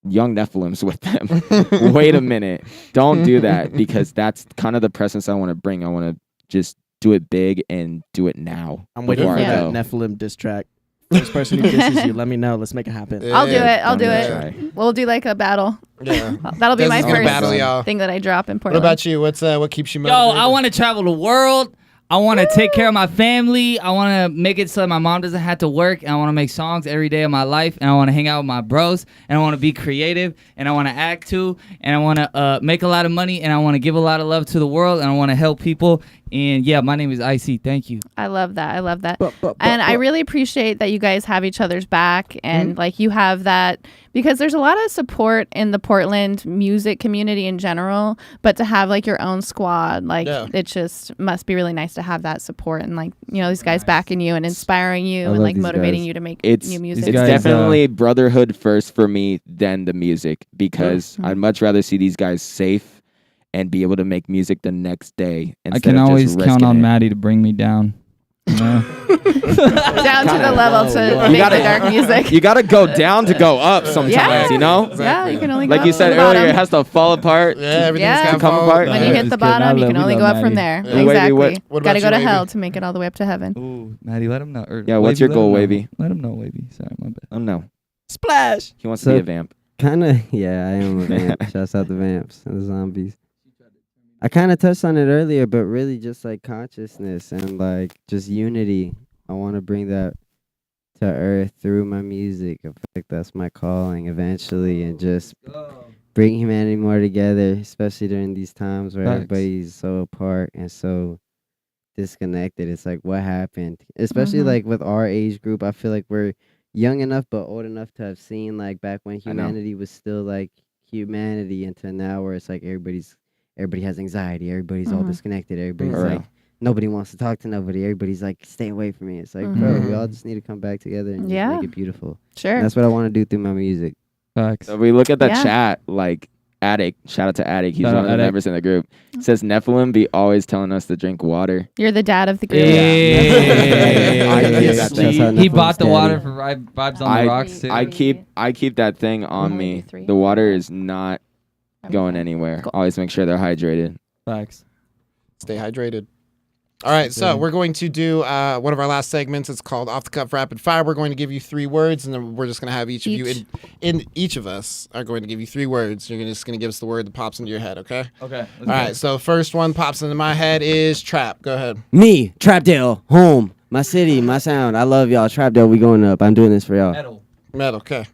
S8: Young Nephilim's with them. Wait a minute. Don't do that because that's kind of the presence I want to bring. I want to just do it big and do it now.
S4: I'm waiting
S8: before
S4: for
S8: I
S4: that
S8: go.
S4: Nephilim diss track. First person who disses you, let me know. Let's make it happen.
S1: I'll do it. I'll
S8: Don't
S1: do
S8: even
S1: it.
S8: try.
S1: We'll do like a battle.
S2: Yeah.
S1: That'll be
S2: Des
S1: my
S2: is gonna
S1: first
S2: battle y'all.
S1: thing that I drop in
S2: What
S1: Portland.
S2: about you? What keeps you
S5: Yo,
S2: motivated?
S5: I want to travel the world.
S9: I want to take care of my family. I want to make it so that my mom doesn't have to work. And I want to make songs every day of my life. And I want to hang out with my bros. And I want to be creative. And I want to act too. And I want to make a lot of money. And I want to give a lot of love to the world. And I want to help people. And yeah, my name is Icy. Thank you.
S1: I love that. I love that. And I really appreciate that you guys have each other's back and like you have that, because there's a lot of support in the Portland music community in general, but to have like your own squad, like it just must be really nice to have that support and like, you know, these guys backing you and inspiring you and like motivating you to make new music.
S8: It's definitely brotherhood first for me than the music, because I'd much rather see these guys safe and be able to make music the next day.
S9: I can always count on Maddie to bring me down. You know?
S1: Down to the level to make the dark music.
S8: You got to go down to go up sometimes, you know?
S1: Exactly. Yeah, you can only go
S8: like
S1: up
S8: you said
S1: from the
S8: earlier,
S1: bottom.
S8: it has to fall apart.
S2: Yeah, everything's got to
S8: come apart.
S1: When you hit the bottom, you can only go up from there. Exactly. Got to go to hell to make it all the way up to heaven.
S9: Ooh, Maddie, let him know.
S8: Yeah, what's your goal, Wavy?
S9: Let him know, Wavy. Sorry, my bad.
S8: Let him know.
S4: Splash.
S8: He wants to be a vamp.
S6: Kind of, yeah, I am a vamp. Shouts out the vamps and the zombies. I kind of touched on it earlier, but really just like consciousness and like just unity. I want to bring that to earth through my music. I feel like that's my calling eventually, and just bring humanity more together, especially during these times where everybody's so apart and so disconnected. It's like, what happened? Especially like with our age group, I feel like we're young enough but old enough to have seen like back when humanity was still like humanity, until now where it's like everybody has anxiety, everybody's all disconnected, everybody's like nobody wants to talk to nobody, everybody's like stay away from me. It's like bro, we all just need to come back together and just make it beautiful.
S1: Sure.
S6: And that's what I want to do through my music.
S9: Facts.
S8: So we look at the chat, like Attic, shout out to Attic, he's one of the members in the group. Says Nephilim be always telling us to drink water.
S1: You're the dad of the group.
S9: He bought the water for Vibes on the Rocks too.
S8: I keep that thing on me. The water is not going anywhere. Cool. Always make sure they're hydrated.
S9: Facts.
S2: Stay hydrated. All right, so we're going to do one of our last segments. It's called Off the Cuff Rapid Fire. We're going to give you 3 words, and then we're just going to have each of you in each of us are going to give you 3 words. You're just going to give us the word that pops into your head, okay?
S9: Okay.
S2: All right, so first one pops into my head is trap. Go ahead.
S6: Me, Trapdale, home, my city, my sound. I love y'all. Trapdale, we going up. I'm doing this for y'all.
S2: Metal, okay.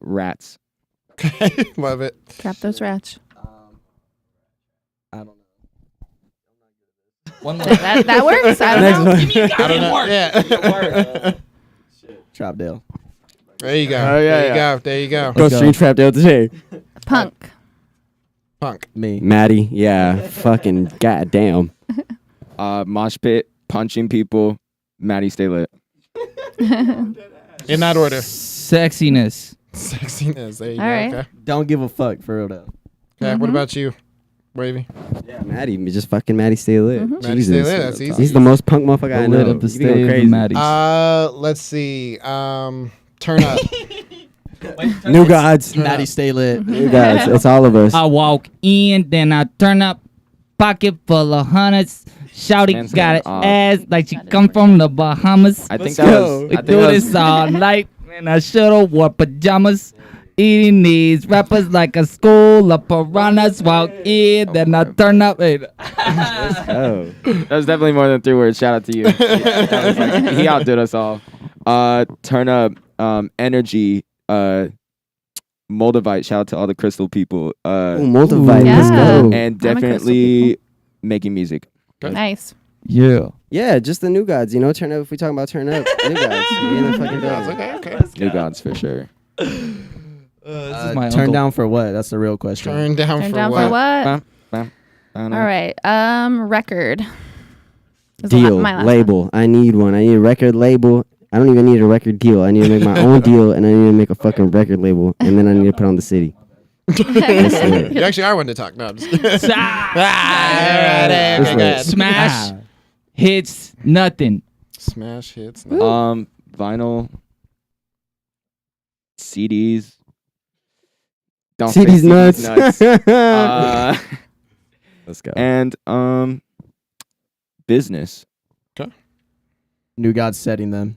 S8: Rats.
S2: Okay, love it.
S1: Trap those rats.
S4: I don't know.
S9: One more.
S1: That works. I don't know.
S9: Give me a
S2: I don't know.
S9: Yeah.
S4: Trapdale.
S2: There you go.
S8: Oh, yeah,
S2: There you go.
S6: Go stream Trapdale today.
S1: Punk.
S4: Me.
S6: Maddie, yeah, fucking goddamn.
S8: Mosh pit, punching people, Maddie stay lit.
S2: In that order.
S9: Sexiness.
S2: Sexiness. There you
S1: All
S2: go.
S1: right.
S2: Okay.
S4: Don't give a fuck for real though.
S2: Okay. What about you, Wavy?
S6: Yeah, Maddie, just fucking Maddie stay lit.
S2: Maddie stay lit. That's easy.
S6: He's the most punk motherfucker I know.
S9: Lit up the
S6: You be going
S9: stage,
S6: crazy.
S9: Maddie.
S2: Let's see. Turn up.
S6: New Godz.
S4: Maddie stay lit.
S6: New Godz. It's all of us.
S9: I walk in, then I turn up, pocket full of hundreds. Shouty
S8: Man's
S9: got
S8: going
S9: an
S8: off.
S9: ass like she come from the Bahamas.
S8: I think
S6: Let's
S8: that
S6: go.
S8: was.
S9: We
S8: I think
S9: do
S8: that was
S9: this all night, and I should've wore pajamas. Eating these rappers like a school of piranhas. Walk in, then I turn up. Hey.
S6: Oh.
S8: that was definitely more than 3 words. Shout out to you. That was like, he outdid us all. Turn up, energy, Moldavite. Shout out to all the crystal people.
S6: Ooh, Moldavite.
S1: Yeah.
S6: Let's go.
S8: And
S1: I'm a crystal
S8: definitely making music.
S1: Nice.
S9: Yeah.
S6: Yeah, just the new Gods. You know, turn up. If we talking about turn up, new Gods. We in the fucking building.
S2: Okay.
S8: New Gods for sure.
S9: This is my
S4: Turn
S9: uncle.
S4: down for what? That's the real question.
S2: Turn down
S1: Turn
S2: for
S1: down
S2: what?
S1: for what?
S8: I don't know.
S1: All right. Record. This is
S6: Deal,
S1: my last
S6: label. I need one. I need a record label. I don't even need a record deal. I need to make my own deal, and I need to make a fucking record label, and then I need to put on the city.
S2: You actually are one to talk. No, I'm just kidding. All right. Okay, go ahead.
S9: Smash hits nothing.
S2: Smash hits.
S8: Vinyl, CDs. Don't
S6: CD's
S8: say
S6: nuts.
S8: Let's go. And business.
S4: New God's setting them.